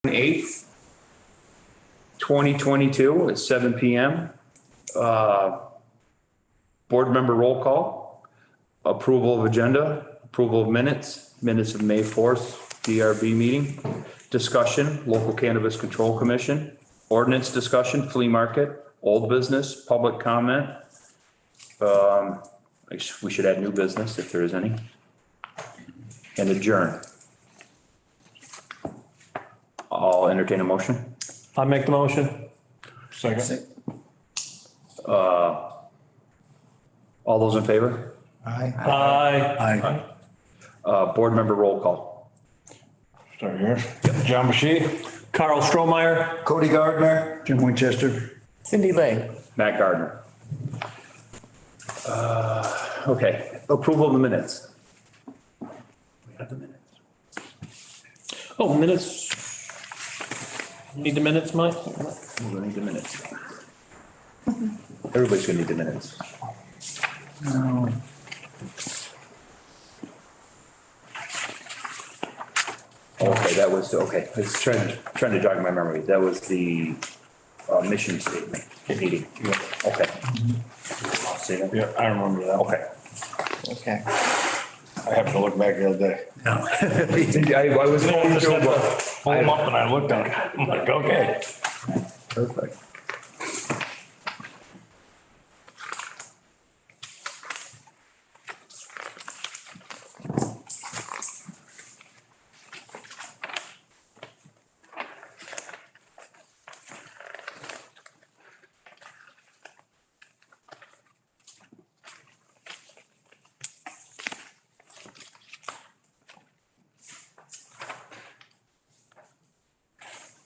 8th, 2022 at 7 p.m. Board member roll call, approval of agenda, approval of minutes of May 4th, DRB meeting, discussion, local cannabis control commission, ordinance discussion, flea market, old business, public comment. We should add new business if there is any, and adjourn. I'll entertain a motion. I make the motion. Second. All those in favor? Aye. Board member roll call. Start here. John Bashy. Carl Strohmeyer. Cody Gardner. Jim Winchester. Cindy Lane. Matt Gardner. Okay, approval of the minutes. We have the minutes. Oh, minutes. Need the minutes, Mike? We're gonna need the minutes. Everybody's gonna need the minutes. Okay, that was, okay, I was trying to jog my memory. That was the mission statement meeting. Okay. I'll see that. Yeah, I remember that. Okay. Okay. I happened to look back the other day. I was going Just had to, to pull them up and I looked at it. I'm like, okay. perfect.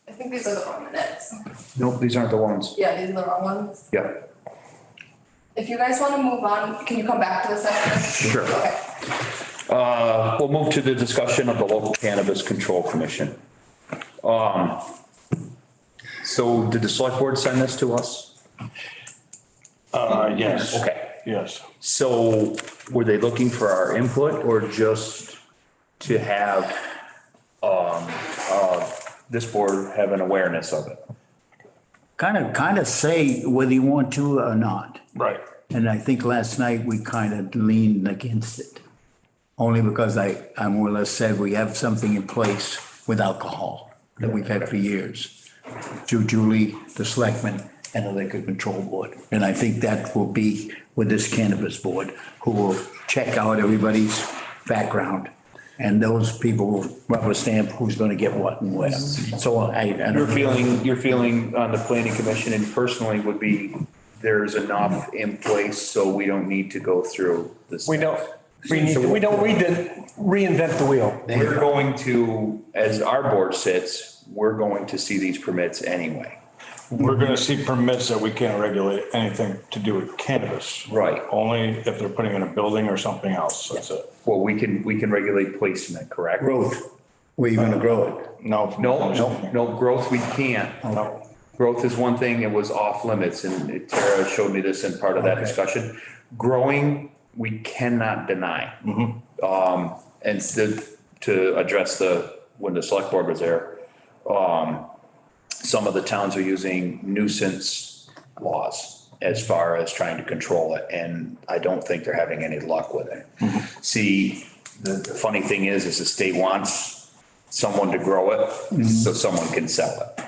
I think these are the wrong minutes. Nope, these aren't the ones. Yeah, these are the wrong ones. Yeah. If you guys want to move on, can you come back to this after? Sure. Okay. We'll move to the discussion of the local cannabis control commission. So did the select board send this to us? Yes. Okay. Yes. So were they looking for our input or just to have, this board have an awareness of it? Kind of say whether you want to or not. Right. And I think last night we kind of leaned against it. Only because I more or less said we have something in place with alcohol that we've had for years. To Julie, the selectmen, and the liquor control board. And I think that will be with this cannabis board, who will check out everybody's background. And those people will rubber stamp who's gonna get what and where. So I Your don't. feeling on the planning commission and personally would be there's enough in place, so we don't need to go through this. We don't reinvent the wheel. We're going to, as our board sits, we're going to see these permits anyway. We're gonna see permits that we can't regulate anything to do with cannabis. Right. Only if they're putting in a building or something else. That's it. Well, we can regulate placement, correct? Growth, where you gonna grow it. No. No, growth, we can't. No. Growth is one thing, it was off limits, and Tara showed me this in part of that Okay. discussion. Growing, we cannot deny. And to address when the select board was there, some of the towns are using nuisance laws as far as trying to control it, and I don't think they're having any luck with it. See, the funny thing is the state wants someone to grow it so someone can sell it.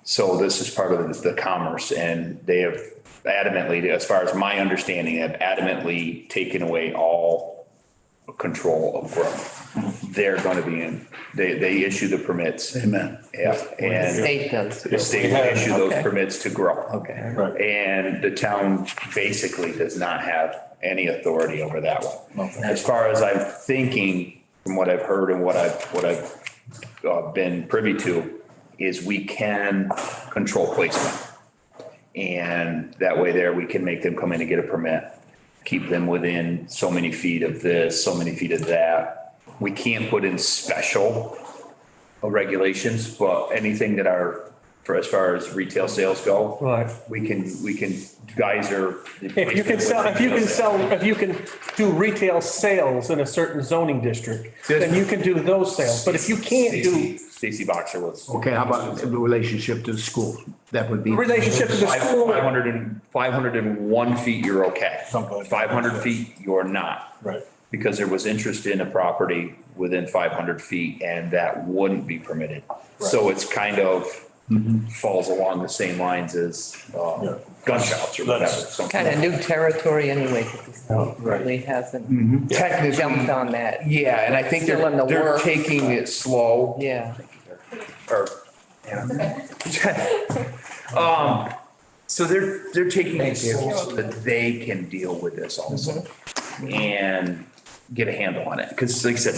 So this is part of the commerce, and they have adamantly, as far as my understanding, have adamantly taken away all control of growth. They're going to be in, they issue the permits. Amen. Yeah, and State does. the state will issue those Okay. permits to grow. Okay. Right. And the town basically does not have any authority over that one. As far as I'm thinking, from what I've heard and what I've been privy to, is we can control placement. And that way there, we can make them come in and get a permit, keep them within so many feet of this, so many feet of that. We can't put in special regulations, but anything that are, for as far as retail sales go. Right. We can geyser. If you can do retail sales in a certain zoning district, then you can do those sales. But if you can't do Stacy Boxer was. Okay, how about the relationship to the school? That would be. Relationship to the school. 501 feet, you're okay. Something like that. 500 feet, you're not. Right. Because there was interest in a property within 500 feet and that wouldn't be permitted. So it's kind of falls along the same lines as gun shops or whatever. something Kind of like new territory anyway, because the state really hasn't Technically, jumped on that. yeah, and I think Still in the they're works. taking it slow. Yeah. Or, so they're taking it slow so that they can deal with this also and get a handle on it. Cause like I said,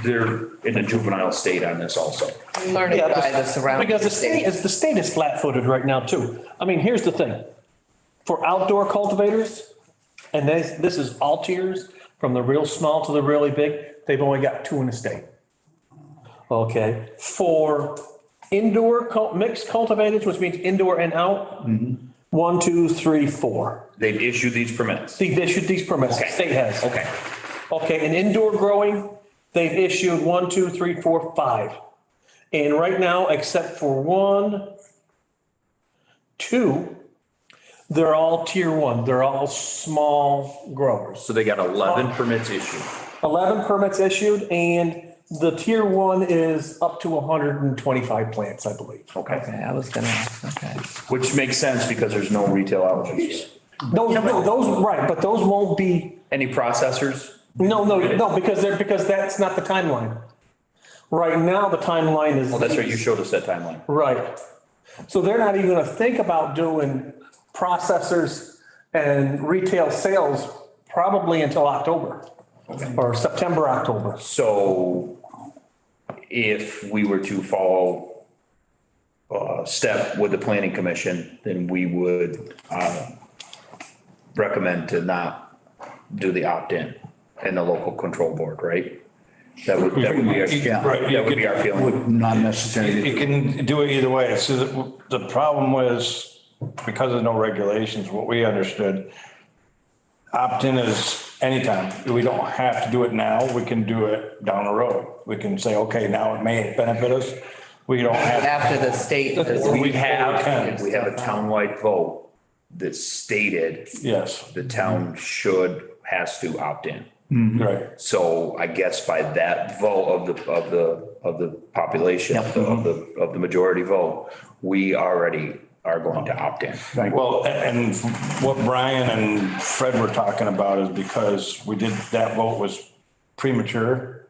they're in a juvenile state on this also. Learning Yeah, by the surrounding. Because the state is flat-footed right now too. I mean, here's the thing. For outdoor cultivators, and this is all tiers, from the real small to the really big, they've only got 2 in the state. Okay, for indoor mixed cultivators, which means indoor and out, 1, 2, 3, 4. They've issued these permits. They've issued these permits, the Okay. state has. Okay. Okay, and indoor growing, they've issued 1, 2, 3, 4, 5. And right now, except for 1, 2, they're all tier 1. They're all small growers. So they got 11 permits issued. 11 permits issued, and the tier 1 is up to 125 plants, I believe. Okay. Okay, I was gonna ask, okay. Which makes sense because there's no retail allergies. Those, right, but those won't be, Any processors? no, because that's not the timeline. Right now, the timeline is. Well, that's right. You showed us that timeline. Right. So they're not even gonna think about doing processors and retail sales probably until October or September, October. So if we were to follow step with the planning commission, then we would recommend to not do the opt-in and the local control board, right? That would be our, Right, that would be our feeling. Would not necessarily. You can do it either way. So the problem was, because of no regulations, what we understood, opt-in is anytime. We don't have to do it now. We can do it down the road. We can say, okay, now it may benefit us. We don't have. After the state. We have a townwide vote that stated Yes, the town has to opt in. right. So I guess by that vote of the population, of the majority vote, we already are going to opt in. Well, and what Brian and Fred were talking about is because that vote was premature,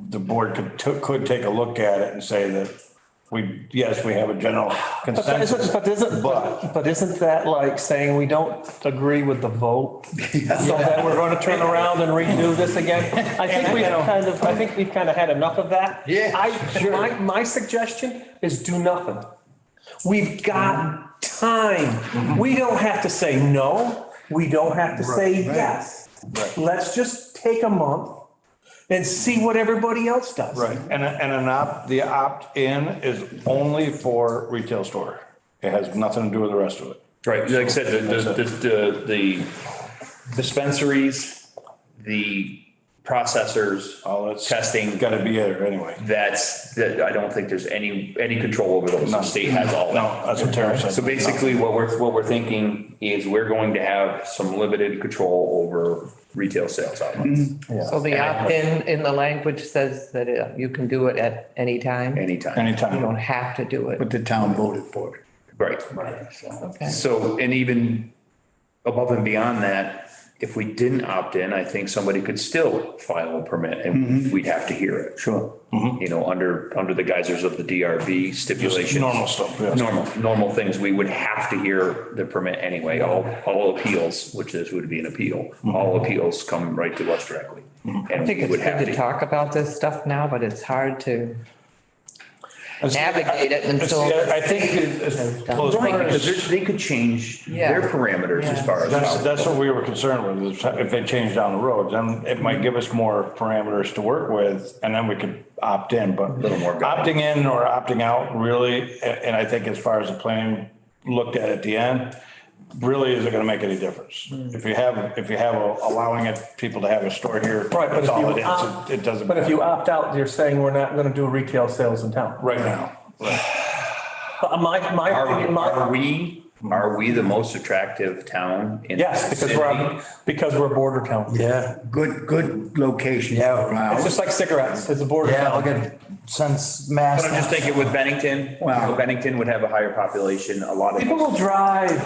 the board could take a look at it and say that we have a general consensus. But isn't that like saying we don't agree with the vote? So then we're gonna turn around and redo this again? I think we've kind of had enough of that. Yeah. My suggestion is do nothing. We've got time. We don't have to say no. We don't have to say yes. Let's just take a month and see what everybody else does. Right, and the opt-in is only for retail store. It has nothing to do with the rest of it. Right, like I said, the dispensaries, the processors, All that's testing, got to be there anyway. I don't think there's any control over those. The state has all No, that. that's what Tara said. So basically what we're thinking is we're going to have some limited control over retail sales outlets. So the opt-in in the language says that you can do it at any time. Anytime. You Anytime. don't have to do it. But the town voted for it. Right. Okay. So, and even above and beyond that, if we didn't opt in, I think somebody could still file a permit and we'd have to hear it. Sure. You know, under the guisers of the DRB stipulations. normal stuff, yes. Normal things, we would have to hear the permit anyway. All appeals, which this would be an appeal, all appeals come right to us directly. I And think we it's would good have to talk about this stuff now, but it's hard to navigate it until. I think as close Right, as. because they could change Yeah. their parameters as far as. That's what we were concerned with, is if they change down the road, then it might give us more parameters to work with, and then we could opt in, but. Little more guidance. Opting in or opting out, really, and I think as far as the planning looked at the end, really isn't gonna make any difference. If you have allowing people to have a store here. Right, but that's if all you it is. opt- It doesn't. But if you opt out, you're saying we're not gonna do retail sales in town. Right now. But my opinion, Are we the most attractive town in? yes, the because we're a border town. Yeah, Good location. Yeah. It's just like cigarettes, it's a border yeah, town. look at since Mass. But I'm just thinking with Bennington, Wow. Bennington would have a higher population, a lot of. People will drive. They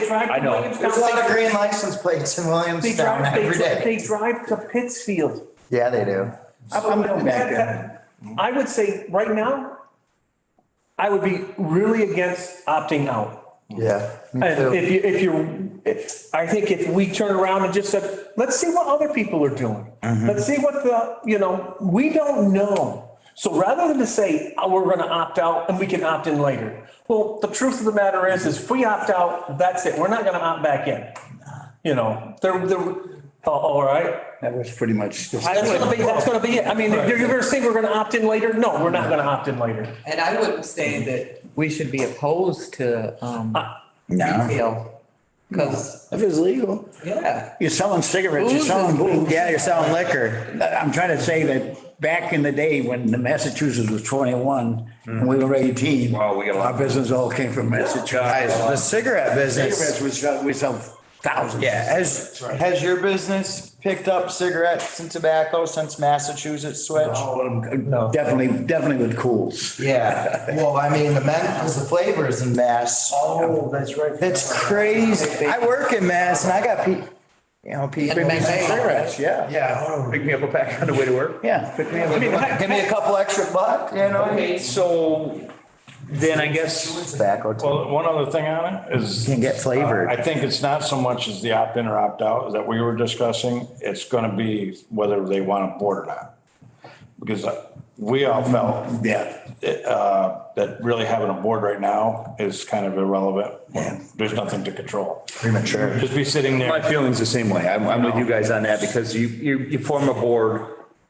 drive. I know. There's a lot of green license plates in Williamstown every day. They drive to Pittsfield. Yeah, they do. I'm going back there. I would say right now, I would be really against opting out. Yeah, me And too. I think if we turn around and just said, let's see what other people are doing. Let's see what we don't know. So rather than to say, oh, we're going to opt out and we can opt in later. Well, the truth of the matter is if we opt out, that's it. We're not going to opt back in. All right. That was pretty much. That's going to be it. I mean, you're going to say we're going to opt in later? No, we're not going to opt in later. And I wouldn't say that we should be opposed to, No, retail. Cause, if it's legal. yeah, You're selling cigarettes, you're Booze selling is- booze. Yeah, you're selling liquor. I'm trying to say that back in the day when the Massachusetts was 21 and we were 18. Wow, we got a lot. Our business all came from Massachusetts. The cigarette business. Cigarettes, we sell thousands. Yeah, has your business picked up cigarettes and tobacco since Massachusetts switched? Definitely with Cools. Yeah, well, I mean, the flavors in Mass. Oh, that's right. It's crazy. I work in Mass and I got people And make cigarettes, yeah. Yeah, Pick me up a pack on the way to work. yeah. Pick me up. Give me a couple extra bucks, Okay, so then I guess, Tobacco too. Well, one other thing on it is. Can get flavored. I think it's not so much as the opt-in or opt-out that we were discussing. It's gonna be whether they want a board or not. Because we all felt Yeah. that really having a board right now is kind of irrelevant. There's nothing to control. Premature. Just be sitting my there. feeling's the same way. I'm with you guys on that because you form a board,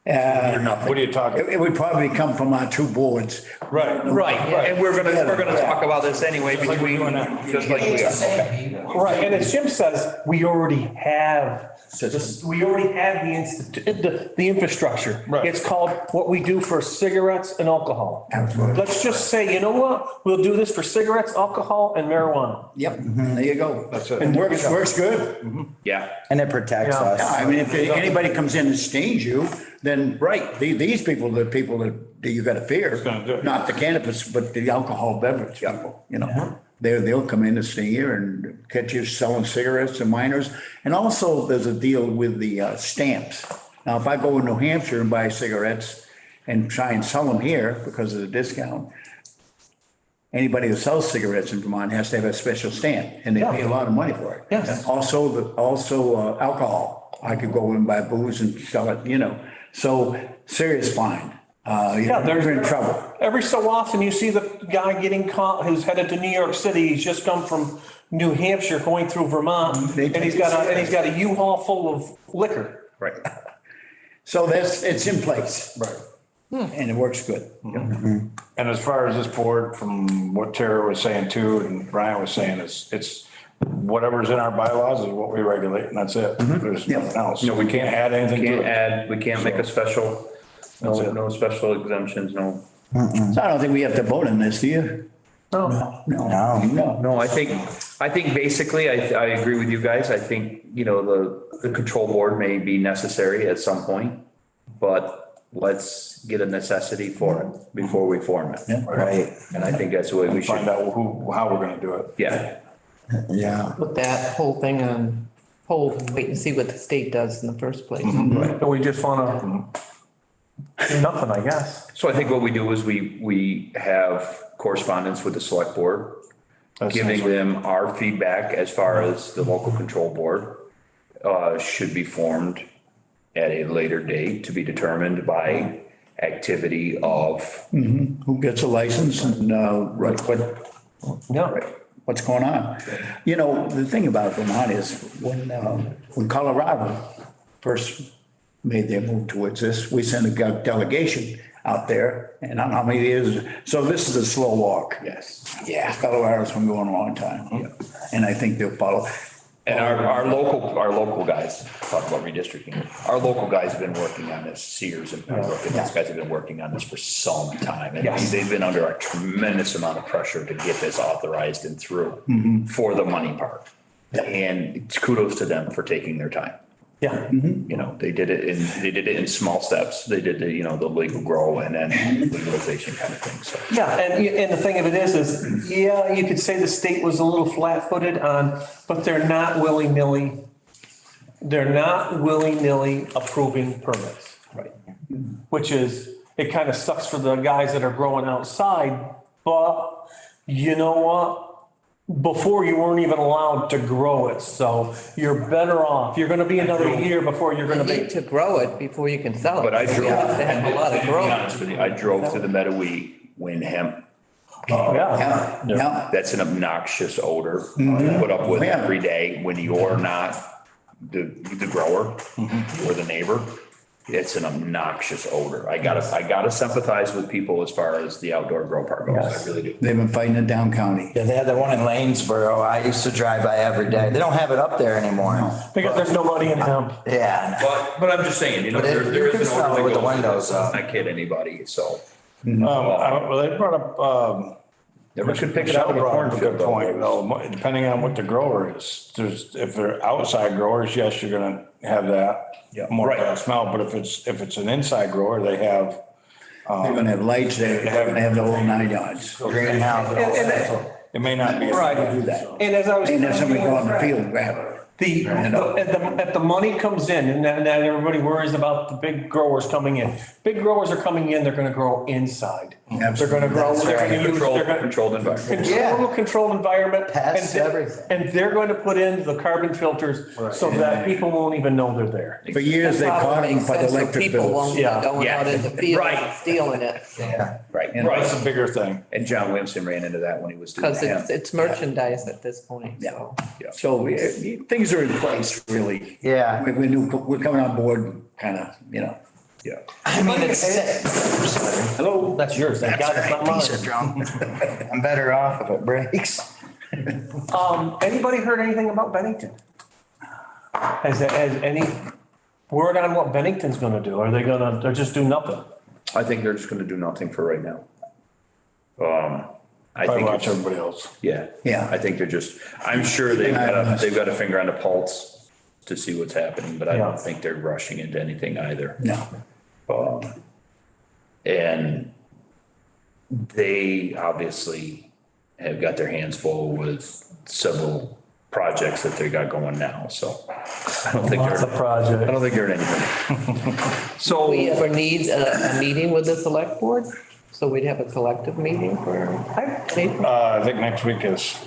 you're nothing. What are you talking? It would probably come from our two boards. Right. Right, and we're gonna talk about this anyway between, just like we are. Okay. Right, and as Jim says, we already have the infrastructure. Right. It's called what we do for cigarettes and alcohol. Absolutely. Let's just say, you know what? We'll do this for cigarettes, alcohol, and marijuana. Yep, there you go. That's it. And works good. Yeah, And it protects Yeah. us. I mean, if anybody comes in and stings you, then, right, these people, the people that you gotta fear, gonna do it. not the cannabis, but the alcohol beverage people, They'll come in and sting you and catch you selling cigarettes and minors. And also there's a deal with the stamps. Now, if I go to New Hampshire and buy cigarettes and try and sell them here because of the discount, anybody who sells cigarettes in Vermont has to have a special stamp and they pay a lot of money for it. Yes. Also, alcohol. I could go and buy booze and sell it, So serious fine. They're in trouble. Every so often you see the guy getting caught who's headed to New York City. He's just come from New Hampshire going through Vermont and he's got a U-Haul full of liquor. right. So it's in place. Right. And it works good. And as far as this board, from what Tara was saying too, and Brian was saying, it's whatever's in our bylaws is what we regulate, and that's it. There's nothing else. So we can't add anything to it. We can't make a special, That's it. no special exemptions, no. So I don't think we have to vote on this, do you? No. No. No, I think basically, I agree with you guys. I think, the control board may be necessary at some point, but let's get a necessity for it before we form it. Right. And I think that's the way we should. Find out how we're gonna do it. Yeah, Yeah. put that whole thing on hold and wait and see what the state does in the first place. So we just want to do nothing, I guess. so I think what we do is we have correspondence with the select board, giving them our feedback as far as the local control board should be formed at a later date to be determined by activity of. Who gets a license and, Yeah. what's going on? The thing about Vermont is when Colorado first made their move towards this, we sent a delegation. out there, and I don't know how many years, so this is a slow walk. Yes. Yeah, Colorado's been going a long time, and I think they'll follow. And our local guys, talk about redistricting, our local guys have been working on this, Sears and Pembroke, and those guys have been working on this for some time. And Yes. they've been under a tremendous amount of pressure to get this authorized and through for the money part. And kudos to them for taking their time. Yeah. You know, they did it in small steps. They did the, the legal grow and then legalization kind of thing, so. Yeah, and the thing of it is, yeah, you could say the state was a little flat-footed on, but they're not willy-nilly approving permits. Right. Which is, it kind of sucks for the guys that are growing outside, but you know what? Before you weren't even allowed to grow it, so you're better off. You're gonna be another year before you're gonna You need be. to grow it before you can sell it. But I You drove, have to have a lot of to be growth. honest with you, I drove to the Meadowee when hemp. Yeah, Yeah, That's an obnoxious odor to put up with Yeah. every day when you're not the grower or the neighbor. It's an obnoxious odor. I gotta sympathize with people as far as the outdoor grow part goes. I really do. they've been fighting it down county. Yeah, they had the one in Lanesboro. I used to drive by every day. They don't have it up there anymore. because there's no money in hemp. Yeah. But I'm just saying, But there you is can an smell odor it with that the goes windows up. not kid anybody, so. Well, they brought up, Never could pick it out of a Michelle brought up a cornfield good point, though. though, depending on what the grower is. If they're outside growers, yes, you're gonna have that Yeah, more right. bad smell, but if it's an inside grower, they have, They're gonna have lights there, they're gonna have the whole 9 yards. Greenhouse. it may not be. Right. Do that. And as I was. And if somebody go out in the field and grab it. If the money comes in and then everybody worries about the big growers coming in. Big growers are coming in, they're gonna grow inside. They're gonna grow, they're gonna use, they're gonna. Controlled environment. Controlled environment. Pests, and- everything. And they're going to put in the carbon filters so that people won't even know they're there. For years, they caught them by the electric People bills. won't be Yeah. going out in the field Right. and stealing it. Right. That's the bigger thing. And John Williamson ran into that when he was doing Because hemp. it's merchandise at this point, so. So things are in place, really. Yeah. We're coming on board, kind of, Yeah. I mean, it's sick. Hello, that's yours. Thank God it's not mine. Piece of drum. I'm better off if it breaks. Anybody heard anything about Bennington? Has any word on what Bennington's gonna do? Are they gonna, they're just do nothing? I think they're just gonna do nothing for right now. I Probably think, watch everybody else. yeah. Yeah. I think they're just, I'm sure they've got a finger on the pulse to see what's happening, but I Yeah. don't think they're rushing into anything either. no. And they obviously have got their hands full with several projects that they got going now, so I don't think Lots of I projects. don't think they're in anything. So. We ever need a meeting with the select board? So we'd have a collective meeting for April? I think next week is,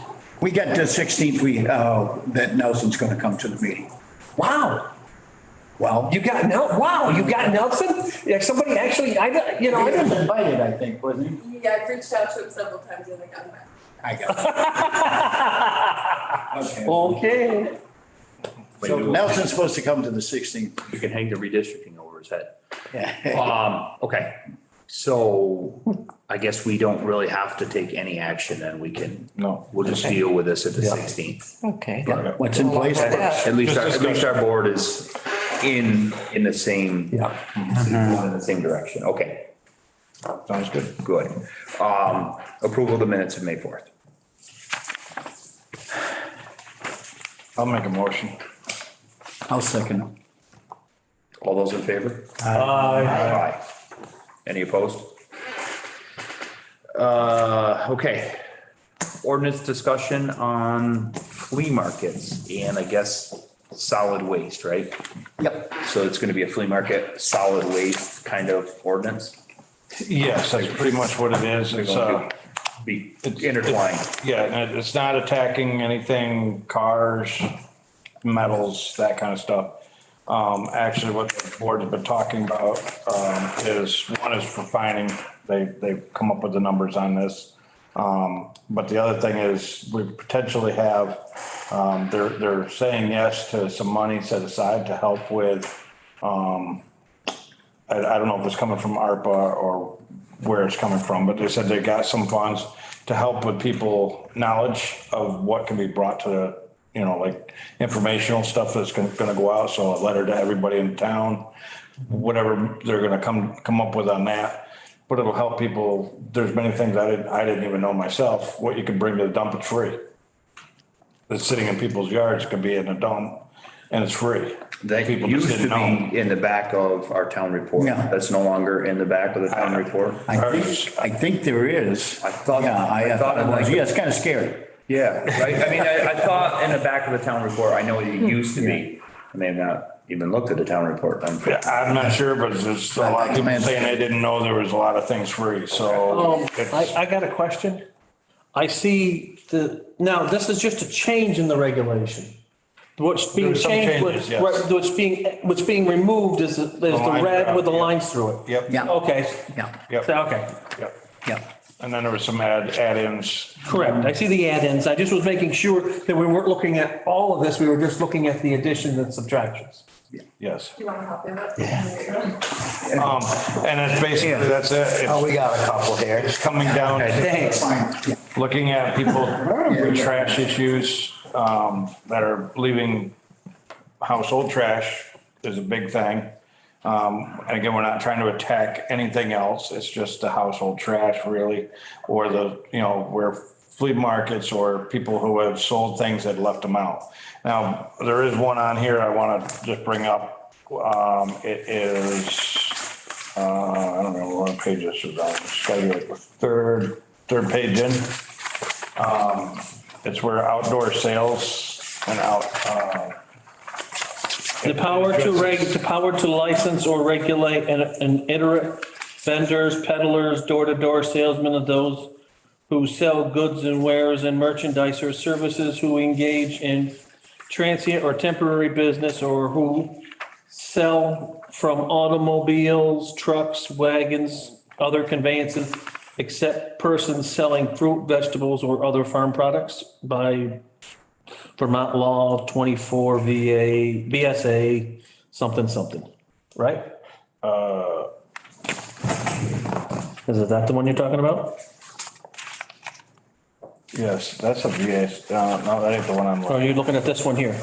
We got the 16th, that Nelson's gonna come to the meeting. Wow, Well, you got Nelson? Yeah, somebody actually, I didn't. invited, I think, wasn't he? Yeah, I've reached out to him several times and I got back. I got it. Okay. Okay. So Nelson's supposed to come to the 16th. You can hang the redistricting over his head. Yeah. Okay, so I guess we don't really have to take any action then. We'll just deal with this at the 16th. Okay. What's in place? At least our board is in the same, in the same direction. Okay, sounds good. good. Approval of the minutes of May 4th. I'll make a motion. I'll second him. All those in favor? Aye. Aye. Any opposed? Okay. Ordinance discussion on flea markets and I guess solid waste, right? Yep. So it's gonna be a flea market, solid waste kind of ordinance? Yes, that's pretty much what it is. They're It's, going to be intertwined. yeah, and it's not attacking anything, cars, metals, that kind of stuff. Actually, what the board has been talking about, is, one is for fining. They've come up with the numbers on this. But the other thing is we potentially have, they're saying yes to some money set aside to help with, I don't know if it's coming from ARPA or where it's coming from, but they said they got some funds to help with people knowledge of what can be brought to the, you know, like informational stuff that's gonna go out. So a letter to everybody in town, whatever they're gonna come up with on that. But it'll help people. There's many things I didn't even know myself. What you can bring to the dump, it's free. It's sitting in people's yards, could be in a dump, and it's free. That People just used to didn't know. be in the back of our town report. Yeah. That's no longer in the back of the town report. I think there is. I thought- Yeah, I thought it was. yeah, it's kind of scary. Yeah, right. I mean, I thought in the back of the town report, I know it used to be. I may have not even looked at the town report then. Yeah, I'm not sure, but there's a lot of people saying they didn't know there was a lot of things free, so. I got a question. I see now this is just a change in the regulation. What's being There's some changed, changes, yes. what's being removed is the line red with the yeah. lines through it. Yep. Yeah. Okay. Yeah, Yep. So, okay, Yep. yeah. And then there was some add-ins. correct. I see the add-ins. I just was making sure that we weren't looking at all of this. We were just looking at the additions and subtractions. Yes. Do you want a copy of it? And it's basically, that's it. Oh, we got a couple here. It's coming down, Thanks. looking at people with trash issues, that are leaving household trash is a big thing. And again, we're not trying to attack anything else. It's just the household trash really, or the, you know, where flea markets or people who have sold things that left them out. Now, there is one on here I want to just bring up. It is, I don't know what page this is on. It's gotta be like the third page in. It's where outdoor sales and The power to license or regulate and iterate vendors, peddlers, door-to-door salesmen of those who sell goods and wares and merchandise or services who engage in transient or temporary business or who sell from automobiles, trucks, wagons, other conveyances, except persons selling fruit, vegetables, or other farm products by Vermont law 24 VA, BSA, something, right? Is that the one you're talking about? yes, that's a VS. No, that ain't the one I'm Or are looking. you looking at this one here?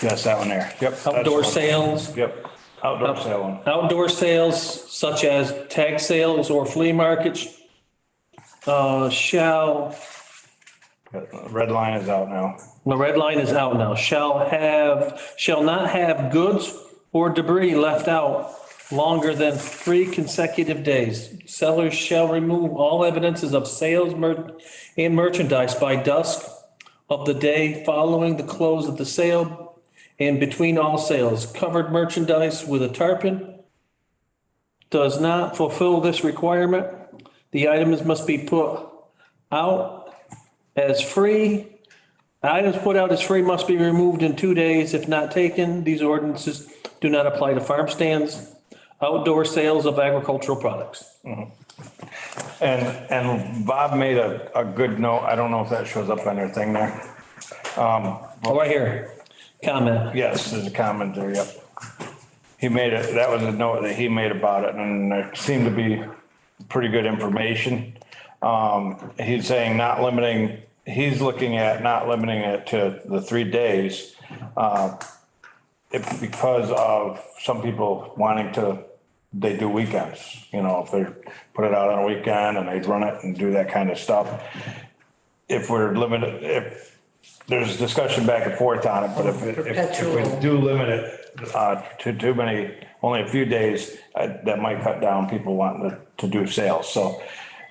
Yes, that one there. Yep. that's the Outdoor one. sales? Yep. Outdoor sale one. Outdoor sales such as tag sales or flea markets shall, Red line is out now. the red line is out now, shall not have goods or debris left out longer than 3 consecutive days. Sellers shall remove all evidences of sales and merchandise by dusk of the day following the close of the sale and between all sales. Covered merchandise with a tarpaulin does not fulfill this requirement. The items must be put out as free. Items put out as free must be removed in 2 days if not taken. These ordinances do not apply to farm stands, outdoor sales of agricultural products. And Bob made a good note. I don't know if that shows up on their thing there. Right here, comment. Yes, there's a comment there, yep. He made it, that was a note that he made about it, and there seemed to be pretty good information. He's saying he's looking at not limiting it to the 3 days. Because of some people they do weekends, you know, if they put it out on a weekend and they run it and do that kind of stuff. If there's discussion back and forth on it, but if we do limit it to too many, only a few days, that might cut down people wanting to do sales. So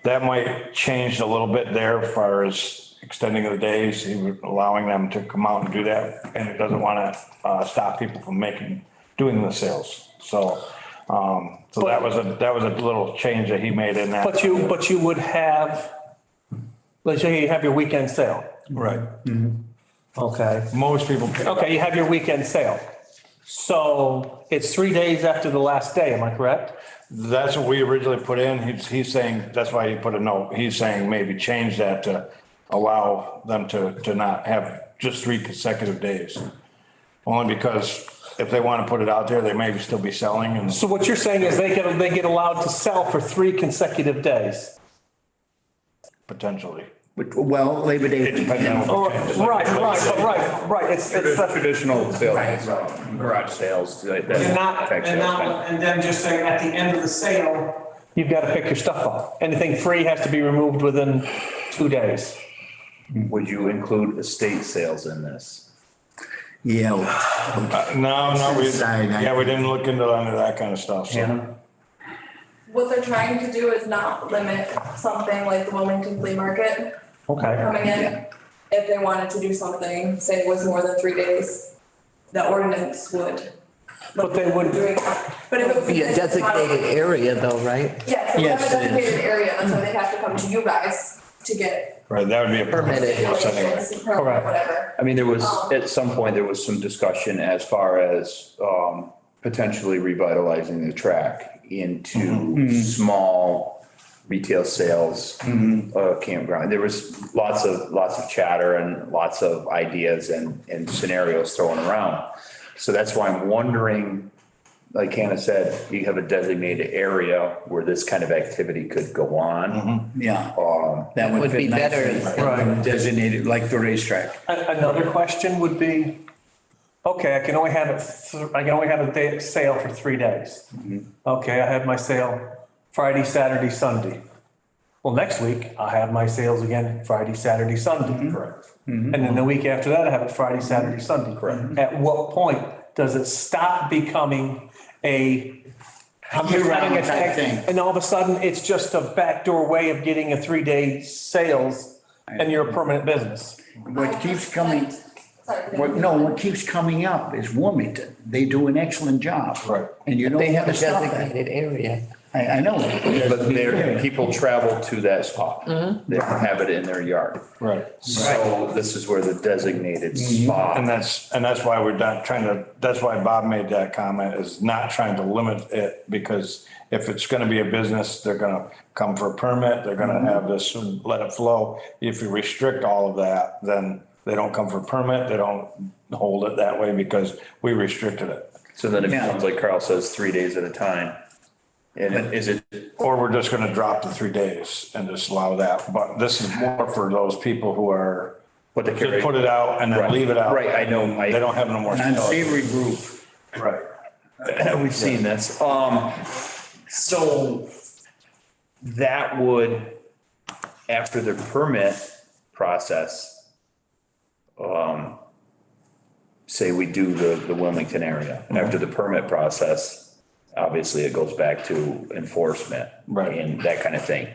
that might change a little bit there as far as extending the days, allowing them to come out and do that. And it doesn't want to stop people from doing the sales. So that was a little change that he made in that. But you would have, let's say you have your weekend sale. Right. Okay. Most people. Okay, you have your weekend sale. So it's 3 days after the last day, am I correct? That's what we originally put in. He's saying, that's why he put a note. He's saying maybe change that to allow them to not have just 3 consecutive days. Only because if they want to put it out there, they may still be selling and. So what you're saying is they get allowed to sell for 3 consecutive days? Potentially. Well, Labor Day. It depends on what. Right. It's Traditional sales, garage sales. that And not, affect and sales. not, and then just saying at the end of the sale, you've got to pick your stuff up. Anything free has to be removed within 2 days. Would you include estate sales in this? Yeah. No, Sorry, we didn't look into any of that kind of stuff, so. Hannah? What they're trying to do is not limit something like the Wilmington Flea Market Okay. coming in. If they wanted to do something, say it was more than 3 days, the ordinance would. But they wouldn't- Doing that. But if it was. Be a designated area though, right? Yes, if we have a Yes, it is. designated area, that's why they have to come to you guys to get Right, that would be a Permitted. permit anyway. regulations, permit, Correct. whatever. I mean, there was, at some point, there was some discussion as far as potentially revitalizing the track into small retail sales, campground. There was lots of chatter and lots of ideas and scenarios thrown around. So that's why I'm wondering, like Hannah said, you have a designated area where this kind of activity could go on. Yeah. That Would would be fit better. nicely. Right. Designated like the racetrack. Another question would be, okay, I can only have a day sale for 3 days. Okay, I have my sale Friday, Saturday, Sunday. Well, next week I'll have my sales again, Friday, Saturday, Sunday. Correct. And then the week after that, I have it Friday, Saturday, Sunday. Correct. At what point does it stop becoming I'm just Year-round having a type thing, thing. and all of a sudden it's just a backdoor way of getting a 3-day sales and you're a permanent business? What keeps coming, Sorry. what keeps coming up is Wilmington. They do an excellent job. Right. And you don't They have want a to stop that. designated area. I know. But people travel to that spot. They don't have it in their yard. Right. So this is where the designated spot. And that's why we're not trying to, that's why Bob made that comment, is not trying to limit it, because if it's gonna be a business, they're gonna come for a permit, they're gonna have this and let it flow. If you restrict all of that, then they don't come for a permit, they don't hold it that way because we restricted it. So then it Yeah. becomes, like Carl says, 3 days at a time. And is it, Or we're just gonna drop the 3 days and just allow that. But this is more for those people who are, But they just put it out and then leave it out. Right, I know. They don't have no more. An unsavory group. Right. we've seen this. So that would, after the permit process, say we do the Wilmington area, after the permit process, obviously it goes back to enforcement. Right. And that kind of thing.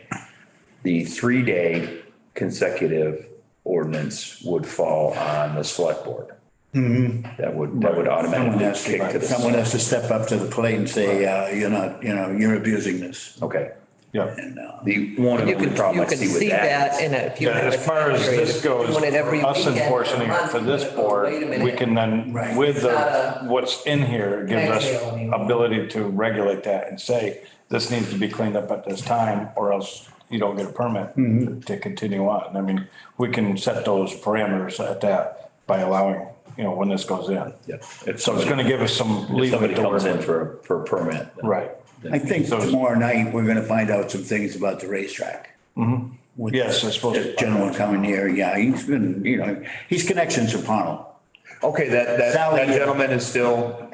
The 3-day consecutive ordinance would fall on the select board. That would automatically kick to the. Someone has to step up to the plate and say, you're abusing this. Okay. Yeah. And, The one and You only can, problem you I can see with see that that. and if you Yeah, have as a far as time period, this goes, doing it every us weekend enforcing or it month, for this you go, board, wait a minute. we can then, Right. with It's not a what's in here, gives tag us sale anymore. ability to regulate that and say, this needs to be cleaned up at this time, or else you don't get a permit to continue on. I mean, we can set those parameters at that by allowing, when this goes in. Yeah. If So it's somebody, gonna give us some if leeway somebody to work comes in with. for a permit. then- Right. I think tomorrow night, we're gonna find out some things about the racetrack. With Yes, it's supposed the to. gentleman coming here, yeah, he's been, he's connections to Pownell. Okay, that Sally- gentleman is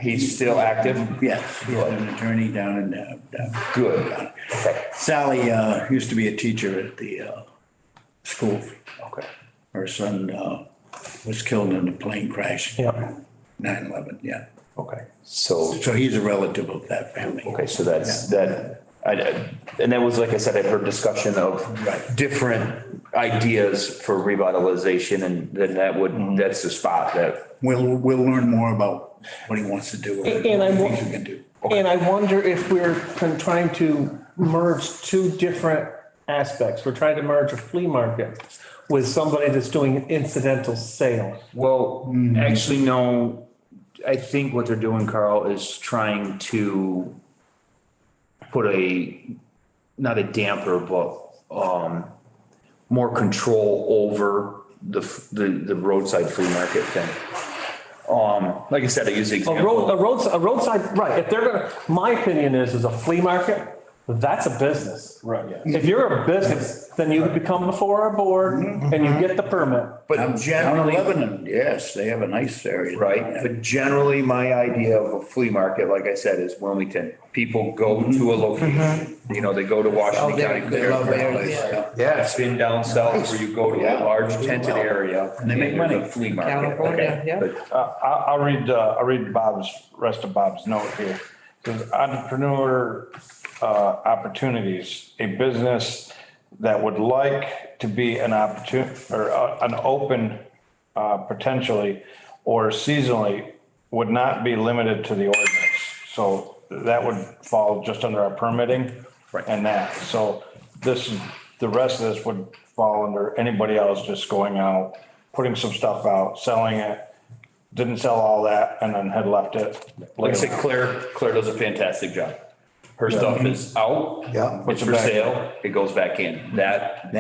he's still active? Yes, he's an attorney down in, Good. Okay. Sally, used to be a teacher at the, school. Okay. Her son, was killed in a plane crash. Yeah. 9/11, yeah. Okay. So, So he's a relative of that family. okay, so that's, and that was, like I said, I've heard discussion of Right. different ideas for revitalization, and then that's the spot that, We'll learn more about what he wants to do. And I what wa- things we can do. And I wonder if we're trying to merge 2 different aspects. We're trying to merge a flea market with somebody that's doing an incidental sale. well, actually, no. I think what they're doing, Carl, is trying to put not a damper, but more control over the roadside flea market thing. like I said, I use the A example. roadside, right, if they're gonna, my opinion is a flea market, that's a business. Right, yeah. If you're a business, then you become before a board and you get the permit. But Down in generally, Lebanon, yes, they have a nice area. right, but generally, my idea of a flea market, like I said, is Wilmington. People go to a location, you know, they go to Washington they're- County. They love that place, Yeah. yeah. It's been down south where you go to a large tented area and they make there's a money. flea market. California, Okay, yeah. but I'll read rest of Bob's note here. It says entrepreneur opportunities, a business that would like to be an or an open potentially or seasonally would not be limited to the ordinance. So that would fall just under our permitting. Right. And that, so the rest of this would fall under anybody else just going out, putting some stuff out, selling it, didn't sell all that and then had left it. like I said, Claire does a fantastic job. Her stuff is out. Yeah. It's for sale. It goes back in. That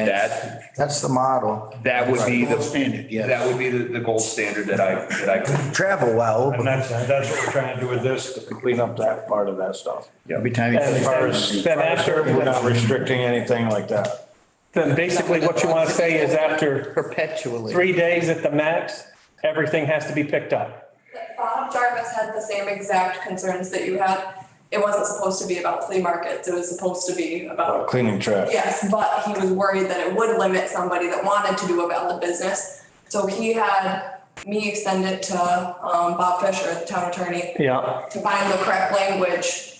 That's the model. would be the Gold standard, yes. That would be the gold standard that I could. Travel well, And that's what we're trying to do with this, to clean up that part of that stuff. Every time you. As far as, Then after, we're not restricting anything like that. then basically what you want to say is after Perpetually. 3 days at the max, everything has to be picked up. Bob Jarvis had the same exact concerns that you had. It wasn't supposed to be about flea markets. It was supposed to be about, Cleaning trash. yes, but he was worried that it would limit somebody that wanted to do a valid business. So he had me extend it to Bob Fisher, the town attorney, Yeah. to find the correct language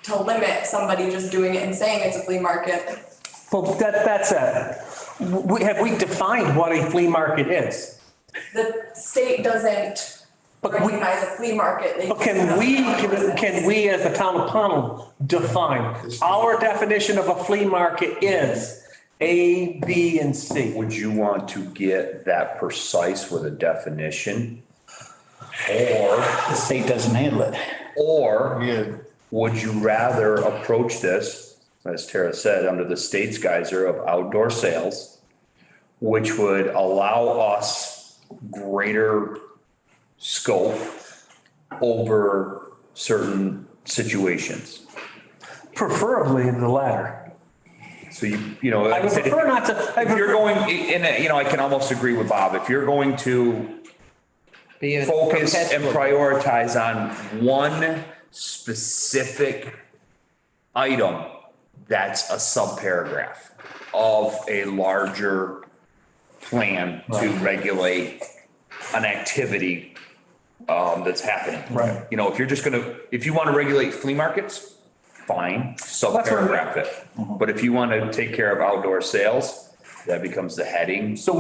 to limit somebody just doing it and saying it's a flea market. Well, that's it. Have we defined what a flea market is? The state doesn't But we- recognize a flea market. They- But can we as the town of Pownell define, our definition of a flea market is A, B, and C? Would you want to get that precise with a definition? Or, The state doesn't handle it. or Yeah. would you rather approach this, as Tara said, under the state's geyser of outdoor sales, which would allow us greater scope over certain situations? Preferably the latter. So you know. I would prefer not to. If you're going, you know, I can almost agree with Bob. If you're going to Be a focus and perpetual. prioritize on one specific item, that's a subparagraph of a larger plan to regulate an activity that's happening. Right. You know, if you want to regulate flea markets, fine, subparagraph it. But if you want to take care of outdoor sales, that becomes the heading. So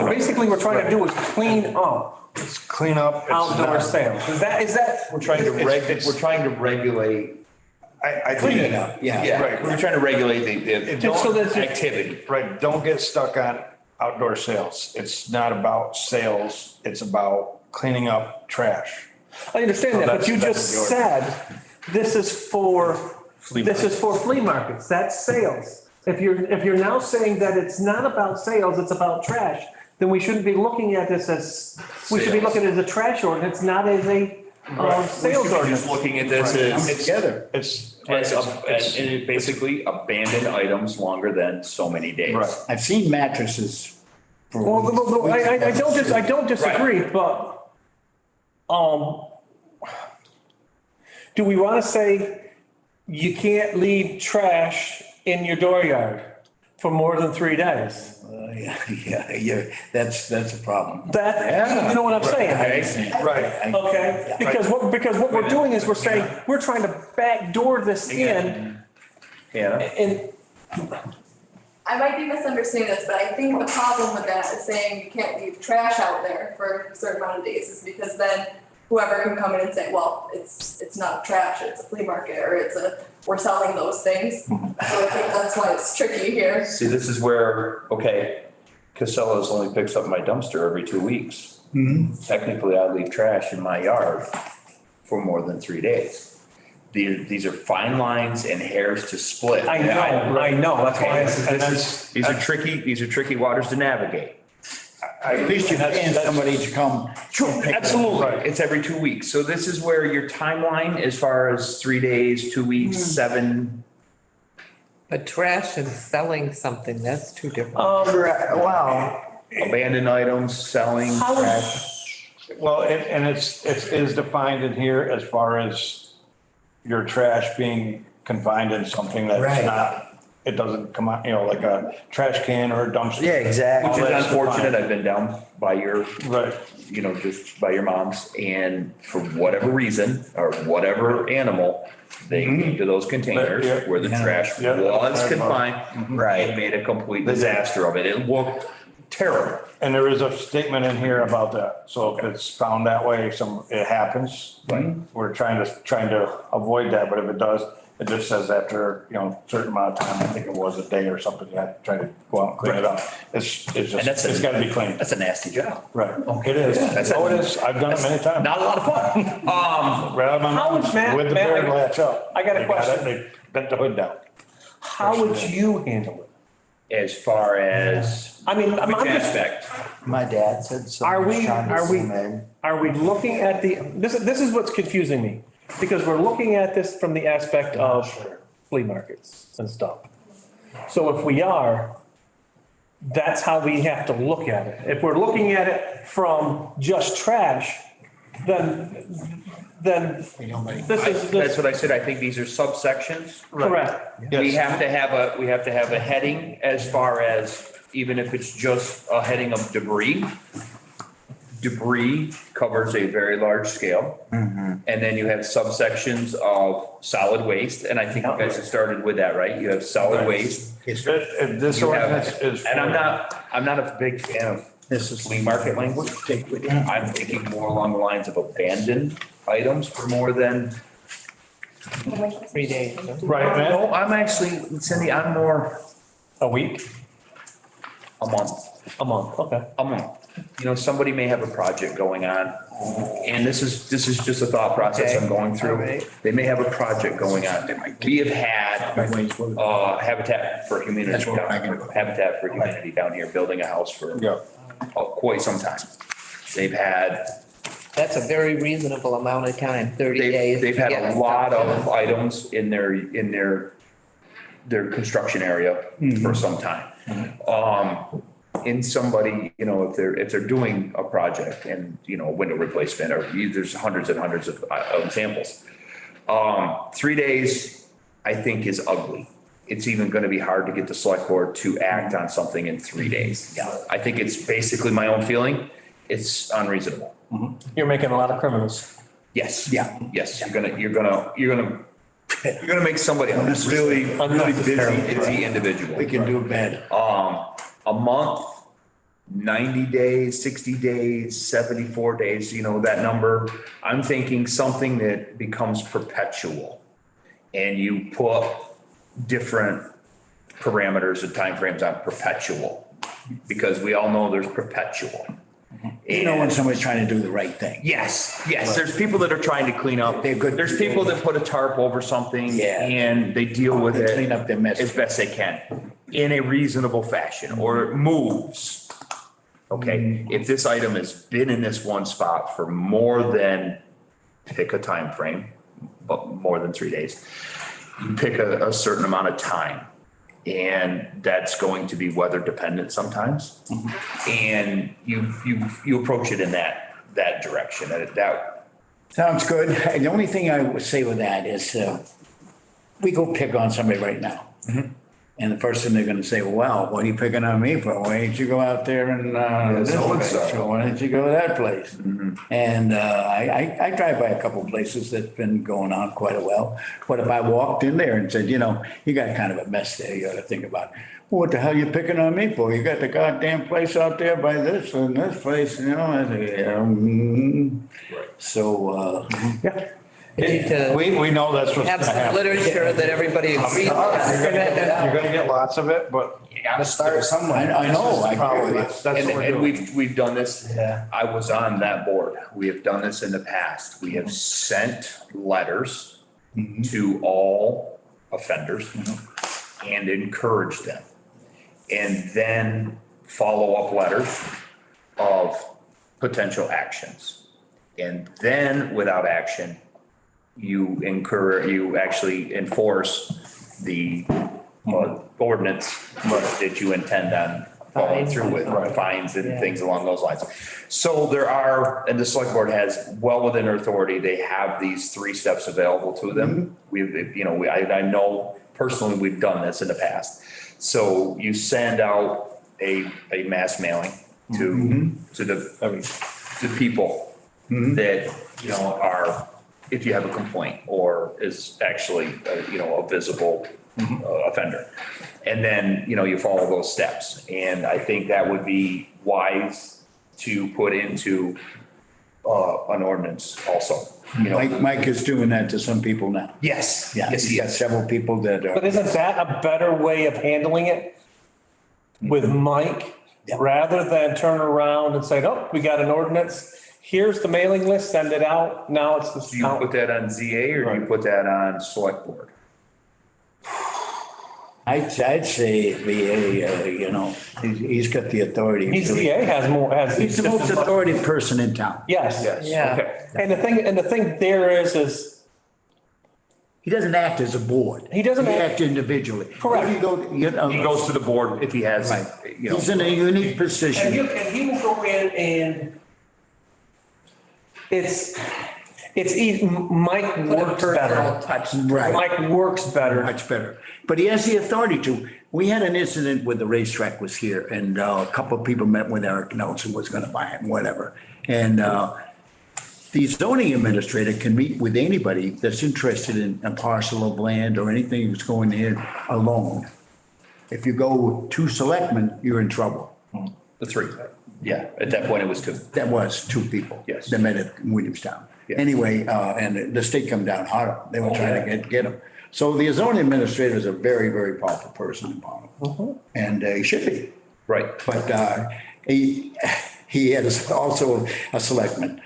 basically we're trying to do is clean up It's clean up. it's outdoor not- sales. Is that? We're trying to It's- we're trying to regulate. I Clean think, it up, yeah. Yeah, Right. we're trying to regulate the Just so that it's- activity. right, don't get stuck on outdoor sales. It's not about sales, it's about cleaning up trash. I understand that, but you that's just the said, this is for flea markets, that's sales. If you're now saying that it's not about sales, it's about trash, then we shouldn't be looking at this as, we should be Sales. looking at it as a trash ordinance, not as a sales Just ordinance. looking at this Come as, together. as basically abandoned items longer than so many days. Right. I've seen mattresses. for Well, I don't disagree, Right. but, do we want to say you can't leave trash in your dooryard for more than 3 days? Yeah, that's a problem. That, you know what I'm saying? Right. Okay, because what we're doing is we're saying, we're trying to backdoor this in Yeah. and, I might be misunderstanding this, but I think the problem with that is saying you can't leave trash out there for a certain amount of days is because then whoever can come in and say, well, it's not trash, it's a flea market, or we're selling those things. So I think that's why it's tricky here. See, this is where, okay, Casella's only picks up my dumpster every 2 weeks. Technically, I leave trash in my yard for more than 3 days. These are fine lines and hairs to split. I know, that's why I said These are tricky waters to navigate. At least you're paying somebody to come. pick it up. Absolutely. It's every 2 weeks. So this is where your timeline, as far as 3 days, 2 weeks, 7, But trash and selling something, that's two different. Wow. abandoned items, selling, How would- trash. Well, and it is defined in here as far as your trash being confined in something that's Right. not, it doesn't come out, like a trash can or a dumpster. Yeah, exactly. Which is that's unfortunate. fine. I've been down by your, Right. just by your mom's, and for whatever reason, or whatever animal, they came to those containers Yeah. where the trash Yeah. was confined. Right. And made a complete disaster of it. It looked terrible. And there is a statement in here about that. So if it's found that way, it happens. Right. We're trying to avoid that, but if it does, it just says after, a certain amount of time, I think it was a day or something, you have to try to go out and clean it up. It's And just, that's it's gotta be cleaned. That's a nasty job. Right. It is. That's Oh, it is. I've done it many times. Not a lot of fun. Right out of my How mom's would Matt- with the Matt, bear I- latch up. I got a They question. it, They bent the hood down. How would you handle it? As far as I mean, I'm which just, aspect? My dad said so. are we looking at this is what's confusing me. Because we're looking at this from the aspect of flea markets and stuff. So if we are, that's how we have to look at it. If we're looking at it from just trash, then this is, That's this, what I said. I think these are subsections. correct. We have to have a heading as far as, even if it's just a heading of debris. Debris covers a very large scale. And then you have subsections of solid waste, and I think you guys have started with that, right? You have solid waste. If this You have- ordinance is. And I'm not a big fan of This is flea market language. I'm thinking more along the lines of abandoned items for more than, 3 days. huh? Right, man. no, I'm actually, Cindy, I'm more A week, a month. a month, okay. A month. Somebody may have a project going on, and this is just a thought process I'm going All through. right. They may have a project going on. We have had, Habitat for Humanity, That's what I can- Habitat for Humanity down here, building a house for Yeah. quite some time. They've had, That's a very reasonable amount of time, 30 days. they've to had get a lot stuff of done. items in their construction area for some time. In somebody, if they're doing a project and, a window replacement, or there's hundreds and hundreds of examples. 3 days, I think, is ugly. It's even gonna be hard to get the select board to act on something in 3 days. Yeah, I think it's basically my own feeling. It's unreasonable. You're making a lot of criminals. Yes. Yeah. Yes, you're gonna make somebody a really busy individual. We can do better. A month, 90 days, 60 days, 74 days, that number. I'm thinking something that becomes perpetual. And you put different parameters and timeframes on perpetual, because we all know there's perpetual. When somebody's trying to do the right thing. Yes, there's people that are trying to clean up. They're good. There's people that put a tarp over something. Yeah. And they deal with They it. clean up their mess. As best they can, in a reasonable fashion, or it moves. Okay, if this item has been in this one spot for more than, pick a time frame, but more than 3 days, you pick a certain amount of time. And that's going to be weather dependent sometimes. And you approach it in that direction, and that. Sounds good. The only thing I would say with that is, we go pick on somebody right now. And the first thing they're gonna say, well, what are you picking on me for? Why didn't you go out there and, this place? Or why didn't you go to that place? And, I drive by a couple of places that's been going on quite a while. But if I walked in there and said, you got kind of a mess there, you ought to think about, well, what the hell you picking on me for? You got the goddamn place out there by this and this place, I say, So, Yeah. We need to We know that's what's have gonna some happen. literature that everybody agrees You're on. gonna get lots of it, but. Gotta start somewhere. I know, I Probably, agree with that's what we're And doing. we've done this. Yeah. I was on that board. We have done this in the past. We have sent letters to all offenders and encouraged them. And then follow-up letters of potential actions. And then without action, you actually enforce the ordinance that you intend on following through with, fines and things along those lines. So there are, and the select board has well within their authority, they have these 3 steps available to them. I know personally, we've done this in the past. So you send out a mass mailing to people that, are, if you have a complaint or is actually, a visible offender. And then, you follow those steps. And I think that would be wise to put into an ordinance also. Mike is doing that to some people now. Yes. Yeah, Yes, he's he got is. several people that But are, isn't that a better way of handling it with Mike? Yeah. Rather than turn around and say, oh, we got an ordinance, here's the mailing list, send it out, now it's Do you put the. that on ZA or do you put that on select board? I'd say VA, he's got the authority. ZA has more, has. He's the most authoritative person in town. Yes. Yeah. Okay. And the thing there is He doesn't act as a board. He doesn't He act- acts individually. Correct. He Goes to the board if he has, Right. He's in a unique and position. he will go in and it's easy, Mike works better. Touch. Right. Mike works better. Much better. But he has the authority to. We had an incident where the racetrack was here and a couple of people met with Eric Nelson was going to buy it, whatever. And the zoning administrator can meet with anybody that's interested in a parcel of land or anything that's going in alone. If you go to selectmen, you're in trouble. the 3. Yeah, at that point it was 2. That was 2 people. Yes. That met at Williamstown. Yeah. Anyway, and the state come down hard. They were trying to get him. So the zoning administrator is a very, very powerful person in Pownell. And he should be. Right. But he is also a selectman.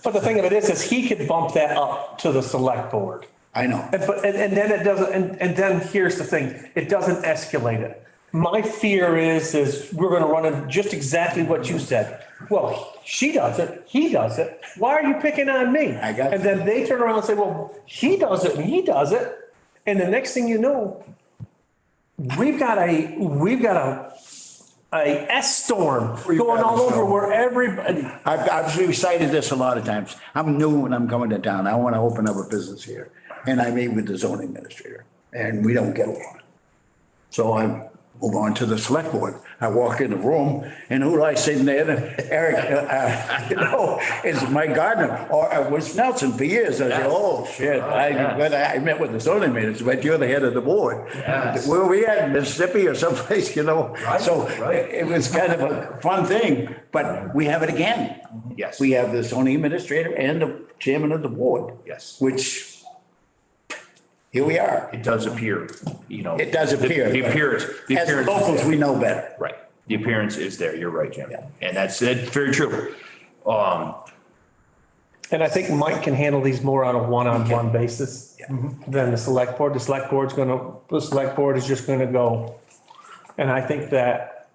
But the thing of it is he could bump that up to the select board. I know. And then it doesn't, and then here's the thing, it doesn't escalate it. My fear is we're gonna run into just exactly what you said. Well, she does it, he does it, why are you picking on me? I got And you. then they turn around and say, well, he does it and he does it. And the next thing you know, we've got a S storm going all over where everybody, I've recited this a lot of times. I'm new when I'm coming to town. I want to open up a business here. And I meet with the zoning administrator and we don't get along. So I move on to the select board. I walk in the room and who do I sit in there? Eric, it's Mike Gardner or it was Nelson for years. I said, oh shit. But I met with the zoning administrator, but you're the head of the board. Yes. Where were we at? Mississippi or someplace, So right. it was kind of a fun thing, but we have it again. Yes. We have the zoning administrator and the chairman of the board. Yes. Which, here we are. It does appear, It does appear. The appearance. The As appearance. locals, we know better. Right. The appearance is there. You're right, Jim. Yeah. And that's very true. and I think Mike can handle these more on a one-on-one basis than the select board. The select board is just gonna go. And I think that,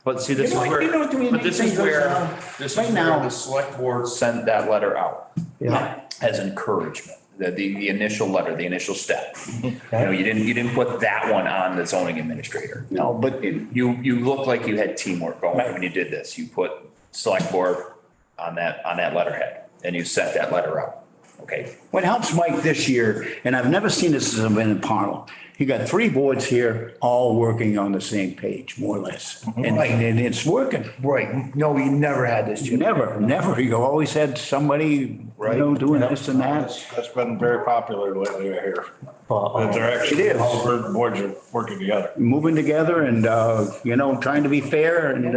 But see, this is You know, where, you know, do we but this make is things where, now? this is Right where now- the select board sent that letter out as encouragement, the initial letter, the initial step. You didn't put that one on the zoning administrator. No, but You looked like you had teamwork going Right. when you did this. You put select board on that letterhead and you sent that letter out. Okay. what helps Mike this year, and I've never seen this since I've been in Pownell, he got 3 boards here, all working on the same page, more or less. And it's working. Right. No, we never had this, Jim. Never. You always had somebody, doing this and that. That's been very popular lately, I hear. That they're actually, It is. all the boards are working together. Moving together and, trying to be fair and,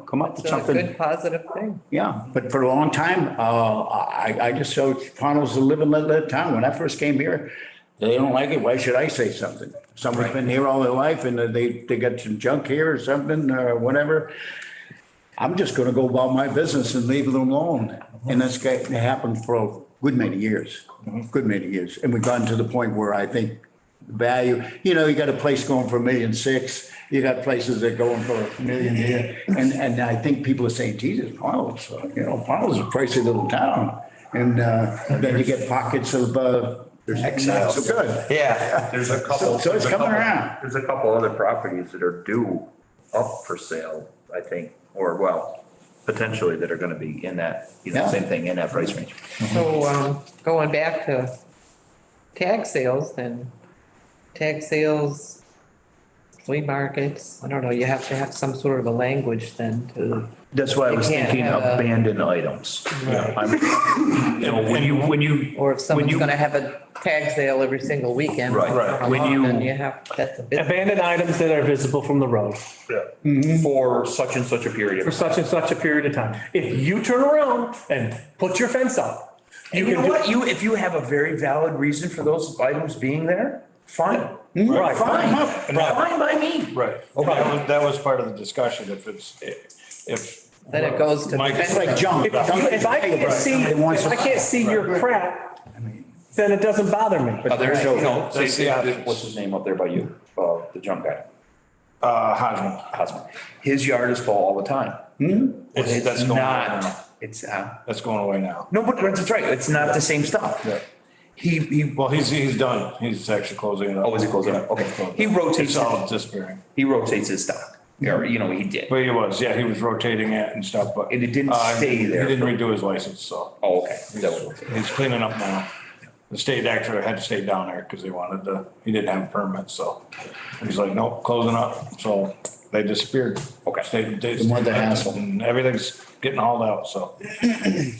come up with It's a something. good, positive thing. Yeah, but for a long time, I just felt Pownell's a live and let live town. When I first came here, they don't like it. Why should I say something? Somebody's been here all their life and they got some junk here or something or whatever. I'm just gonna go about my business and leave them alone. And that's happened for a good many years, And we've gotten to the point where I think value. You know, you got a place going for $1.6 million. You got places that are going for $1 million here. And I think people are saying, Jesus, Powell's, Powell's a pricey little town. And then you get pockets of, not so good. Yeah. There's a couple. So it's coming around. There's a couple other properties that are due up for sale, I think, or well, potentially that are gonna be in that, Yeah. same thing, in that price range. So, going back to tag sales, then tag sales, flea markets, I don't know, you have to have some sort of a language then to, That's why I was You can't thinking have a- abandoned items. When you. or if when someone's you- gonna have a tag sale every single weekend. Right. Right. for a When month, you- Then you have, that's a bit, Abandoned items that are visible from the road For such and such a period for of time. such and such a period of time. If you turn around and put your fence up, And you know what, if you have a very valid reason for those items being there, fine. Right. Fine, fine by me. Right. That was part of the discussion. If. then it goes to. Mike- It's like junk. If I can't see, They want if I can't see your crap, then it doesn't bother me. There's, That's the options. what's his name up there by you, the junk guy, Hodgman. Hosmer. His yard is full all the time. That's It's going away now. not, it's, That's going away now. no, but that's right, it's not the same stuff. Well, he's done. He's actually closing it up. Oh, is he closing it? Okay. He rotates It's all disappearing. his stock, or, he did. But he was rotating it and stuff, but. And it didn't stay there. He didn't redo his license, so Oh, okay. That was it. he's cleaning up now. The state actually had to stay down there because he didn't have a permit, so he's like, nope, closing up. So they disappeared. Okay. Didn't want the hassle. And everything's getting hauled out, so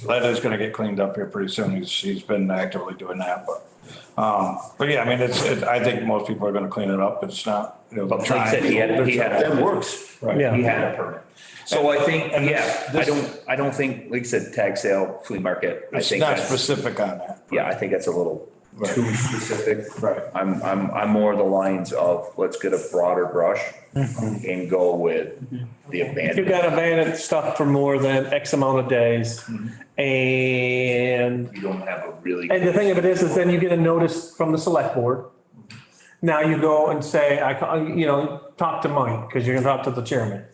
that is gonna get cleaned up here pretty soon. He's been actively doing that, but yeah, I mean, I think most people are gonna clean it up. It's not, But like I said, he had. That works. Right. Yeah. He had a permit. So I think, and yeah, I don't think, like I said, tag sale, flea market, I It's think not that's, specific on that. yeah, I think that's a little Right. too specific. Right. I'm more the lines of, let's get a broader brush and go with the If you've abandoned. got abandoned stuff for more than X amount of days, and You don't have a really. And the thing of it is then you get a notice from the select board. Now you go and say, talk to Mike, because you're gonna talk to the chairman.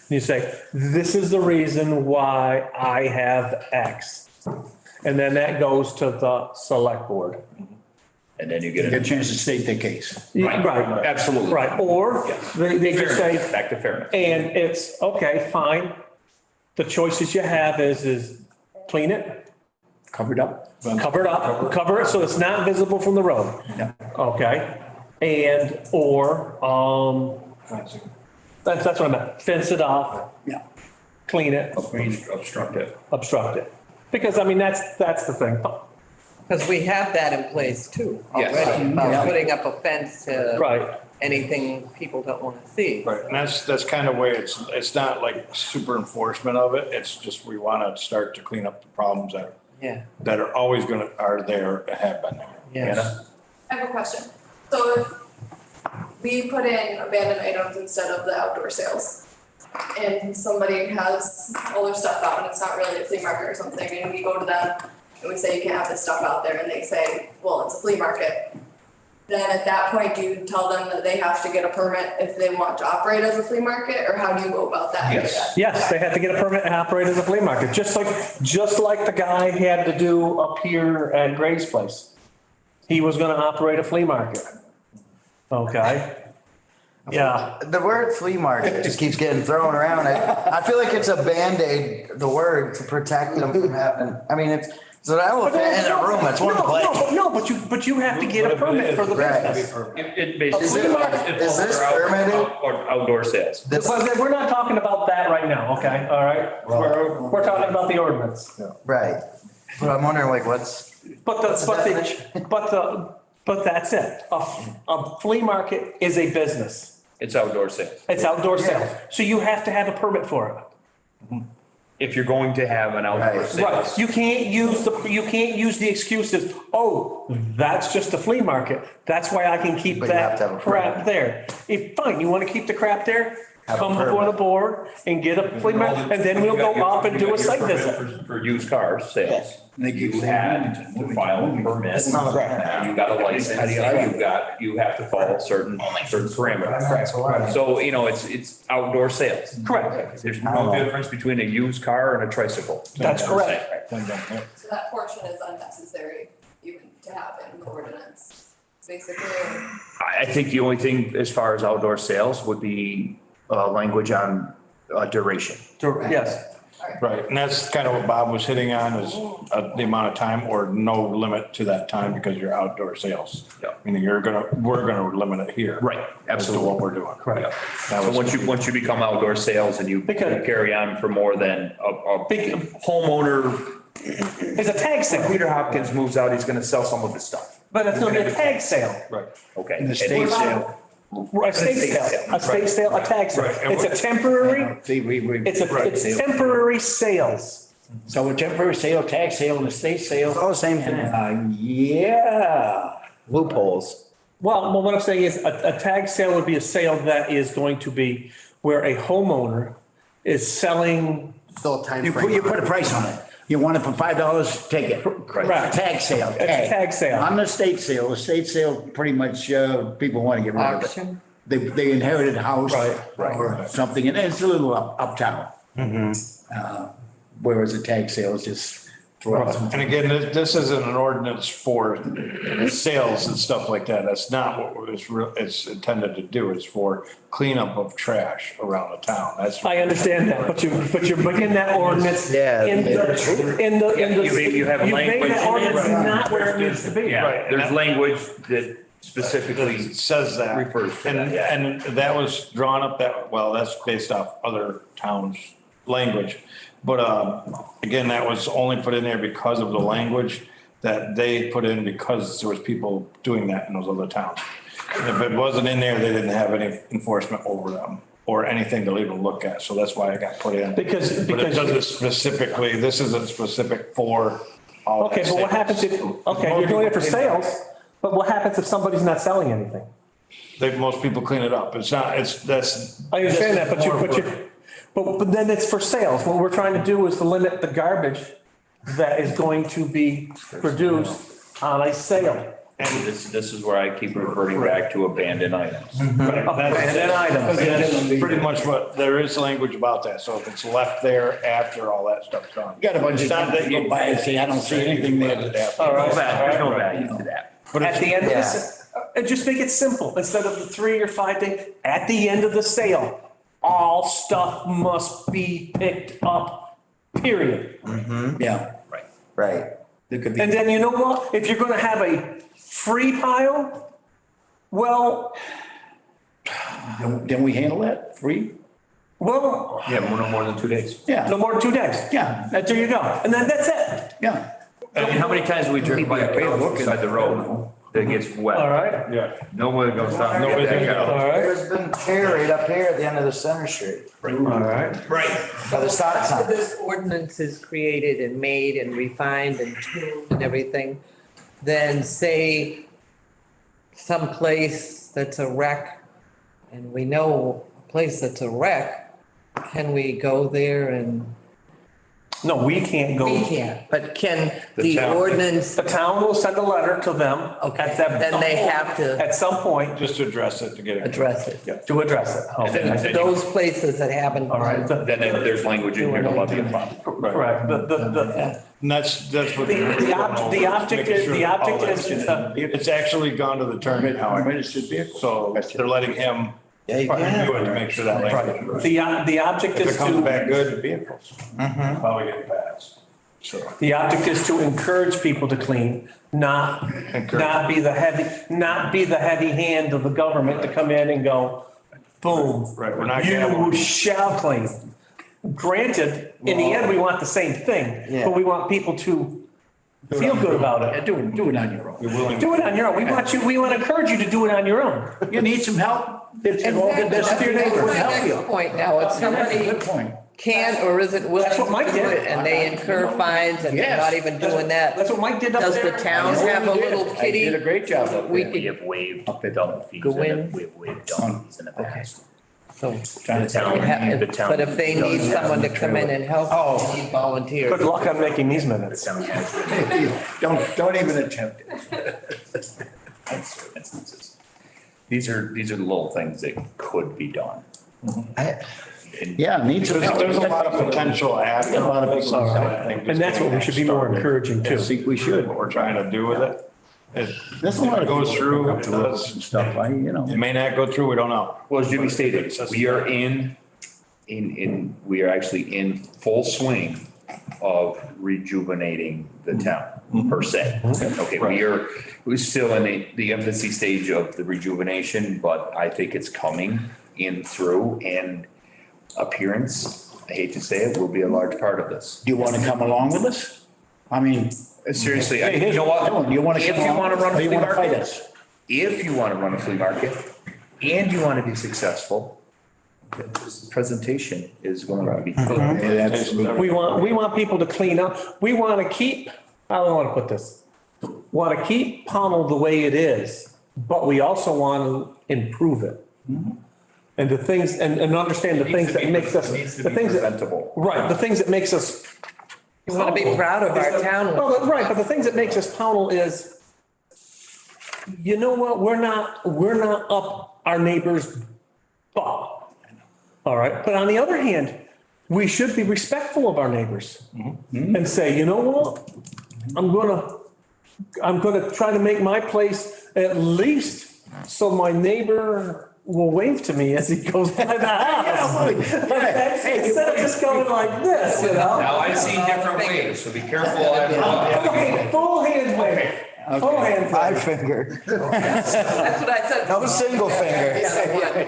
You say, this is the reason why I have X. And then that goes to the select board. And then you get Get a it. chance to state the case. Right, Absolutely. right. Or they just say, Back to fairness. and it's, okay, fine. The choices you have is clean it, Covered up. cover it so it's not visible from the road. Okay, or, that's what I meant, fence it off, Yeah. clean it, Obstruct it. obstruct it. Because, I mean, that's the thing. Because we have that in place too, Yes. already, Yeah. about putting up a fence to Right, anything people don't want to see. Right, and that's kind of where it's not like super enforcement of it. It's just we want to start to clean up the problems Yeah, that are always are there and have been there. yes. Anna? I have a question. So if we put in abandoned items instead of the outdoor sales, and somebody has all their stuff out and it's not really a flea market or something, and we go to them and we say, you can't have this stuff out there, and they say, well, it's a flea market. Then at that point, do you tell them that they have to get a permit if they want to operate as a flea market, or how do you go about that? yes, they have to get a permit and operate as a flea market, just like the guy had to do up here at Gray's place. He was gonna operate a flea market. Okay? Yeah, The word flea market just keeps getting thrown around. I feel like it's a Band-Aid, the word, to protect them from having, I mean, it's an elephant in a room, it's one place. No, but you have to get a permit for the Right. business. It basically. Is it- is this permitted? Or outdoor sales. This, But we're not talking about that right now, okay, all right? We're talking about the ordinance. right. But I'm wondering like what's But that's it. A flea market is a business. It's outdoor sales. It's outdoor sales. So you have to have a permit for it. If you're going to have an outdoor Right. sale. Right. You can't use the excuses, oh, that's just a flea market. That's why I can keep But you have to have that a crap permit. there. If, fine, you want to keep the crap there? come before the board and get a flea market, and then we'll go up and do a site visit. For used car sales, They give you had to file a permit. Correct. You got a license, you have to follow certain parameters. So, it's outdoor sales. Correct. There's no difference between a used car and a tricycle. That's correct. So that portion is unnecessary even to have in the ordinance, basically. I think the only thing as far as outdoor sales would be, language on, duration. Yes. Right, and that's kind of what Bob was hitting on is the amount of time or no limit to that time because you're outdoor sales. Yeah. Meaning we're gonna limit it here. Right, As to absolutely. what we're doing. Correct. So once you become outdoor sales and you Because- carry on for more than a Big- homeowner, It's a tag sale, Peter Hopkins moves out, he's gonna sell some of his stuff. but it's gonna be a tag sale. Right. Okay. In the state sale. A state sale, a tag sale. Right. It's a temporary, See, it's temporary sales. So a temporary sale, tax sale, and estate sale. It's all the same thing. Yeah. Loopholes. Well, what I'm saying is a tag sale would be a sale that is going to be where a homeowner is selling. Still a time You put a price on it. You want it for $5, take it. Correct. Tag sale. It's a tag sale. On the estate sale, pretty much, people want to get rid of it. Auction. They inherited a house. Right. Or something, and it's a little uptown. Whereas a tag sale is just throw out some. And again, this isn't an ordinance for sales and stuff like that. That's not what it's intended to do. It's for cleanup of trash around the town. That's. I understand that, but you're making that ordinance Yeah. in the. You have You've made language. that ordinance not where it needs to be. Yeah, there's language that specifically It says that. refers to that, yeah. And that was drawn up that's based off other towns' language. But, again, that was only put in there because of the language that they put in because there was people doing that in those other towns. And if it wasn't in there, they didn't have any enforcement over them or anything to even look at. So that's why it got put in. But it doesn't specifically, this isn't specific for all that. Okay, but what happens if, okay, you're doing it for sales, but what happens if somebody's not selling anything? Most people clean it up. That's. I understand that, but then it's for sales. What we're trying to do is to limit the garbage that is going to be produced on a sale. And this is where I keep reverting back to abandoned items. Abandoned items. That's pretty much what, there is language about that. So if it's left there after all that stuff's done. You got a bunch of times that you go by and say, I don't see anything there today. All right. There's no value to that. At the end of this, and just make it simple, instead of the 3 or 5 day, at the end of the sale, all stuff must be picked up, period. Yeah. Right. There could be. And then you know what? If you're gonna have a free pile, well, Then we handle that free? Yeah, no more than 2 days. Yeah. no more than 2 days. Yeah, There you go. And then that's it. yeah. I mean, how many times we drive by a car beside the road that gets wet? All right. Yeah. Nobody goes down. Nobody Get that goes out. All right. There's been chair right up here at the end of the Center Street All right. Right. by the stop After sign. this ordinance is created and made and refined and tuned and everything, then say someplace that's a wreck, and we know a place that's a wreck, can we go there and? No, we can't go. We can't, but can The the town. ordinance, The town will send a letter to them. Okay, at that- then they have to- At some point, Just to address it to get it. address it? to address it. then- Okay. Those places that haven't. All right. Then there's language in here to levy a fine. Correct. And that's what. The object is, It's actually gone to the attorney now. Registered vehicle. So they're letting him Yeah, you can. review it to make sure that language. the object If is it comes to, back good, vehicles. Probably get passed. So. the object is to encourage people to clean, not be the heavy hand of the government to come in and go, boom. Right, we're not You gambling. shall clean. Granted, in the end, we want the same thing, Yeah. but we want people to feel good about Yeah, it. do it on your own. Do it on your own. We want to encourage you to do it on your own. You need some help? It's all good. Exactly. That's your neighbor That's will my help next you. point now, if somebody Good point. can or isn't willing That's what to Mike do did. it, and they incur fines and they're Yes. not even doing that. That's what Mike did up Does there. the town have a little I kitty? did a great job up We there. could We have waived dump fees. Go in. We have waived dump fees in the past. So, Trying to tell you. The town but if they need does have someone to a come in and help, they need volunteers. Good luck on making these minutes. The town has Don't even attempt it. certain instances. These are the little things that could be done. And Yeah, needs. There's a lot of potential add. A lot of potential. And that's what we should be more encouraging I too. think we should. What we're trying to do with it. There's a lot of Goes through, up it to roads does. and stuff, It may not go through, we don't know. Well, as Jimmy stated, we are we are actually in full swing of rejuvenating the town per se. Okay, we're still in the infancy stage of the rejuvenation, but I think it's coming in through, and appearance, I hate to say it, will be a large part of this. Do you want to come along with us? I mean, Seriously, hey, you know what? you want to If come you along? want to run a Or you flea want to fight market, us? if you want to run a flea market and you want to be successful, this presentation is going to be good. Yeah, absolutely. We want people to clean up. We want to keep, how do I want to put this? Want to keep Pownell the way it is, but we also want to improve it. And the things, and understand the things that makes us, Needs to the be things that, presentable. right, the things that makes us. We want to be proud of our town. Well, right, but the things that makes us Pownell is, you know what, we're not up our neighbor's butt. All right, but on the other hand, we should be respectful of our neighbors and say, you know what? I'm gonna try to make my place at least so my neighbor will wave to me as he goes by the house. Instead of just going like this, you know? Now, I've seen different ways, so be careful. Full hand wave. Full hand wave. Five finger, That's what I said. no single finger.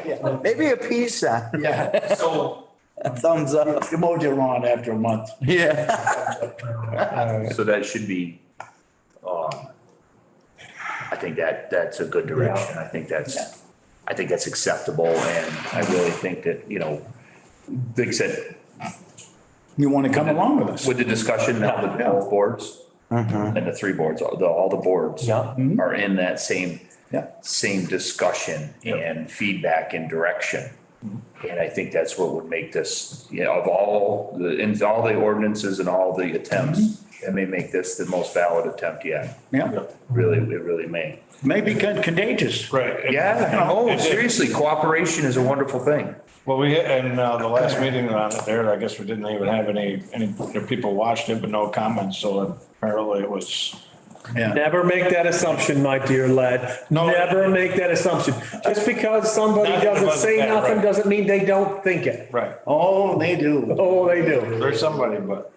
Yeah. Maybe a peace sign, Yeah, So, thumbs up. you mowed your lawn after a month. Yeah. so that should be, I think that's a good direction. I think that's acceptable, and I really think that, like I said, You want to come along with us? with the discussion now with all boards, and the three boards, all the boards Yeah. are in that same Yeah. discussion and feedback and direction. And I think that's what would make this, of all the ordinances and all the attempts, it may make this the most valid attempt yet. Yeah, Really, it really may. maybe contagious. Right. Yeah, no, seriously, cooperation is a wonderful thing. Well, in the last meeting on it there, I guess we didn't even have any people watched it, but no comments, so apparently it was. Yeah, Never make that assumption, my dear lad. No. Never make that assumption. Just because somebody Nothing doesn't wasn't say that, nothing right. doesn't mean they don't think it. Right. oh, they do. Oh, they do. There's somebody, but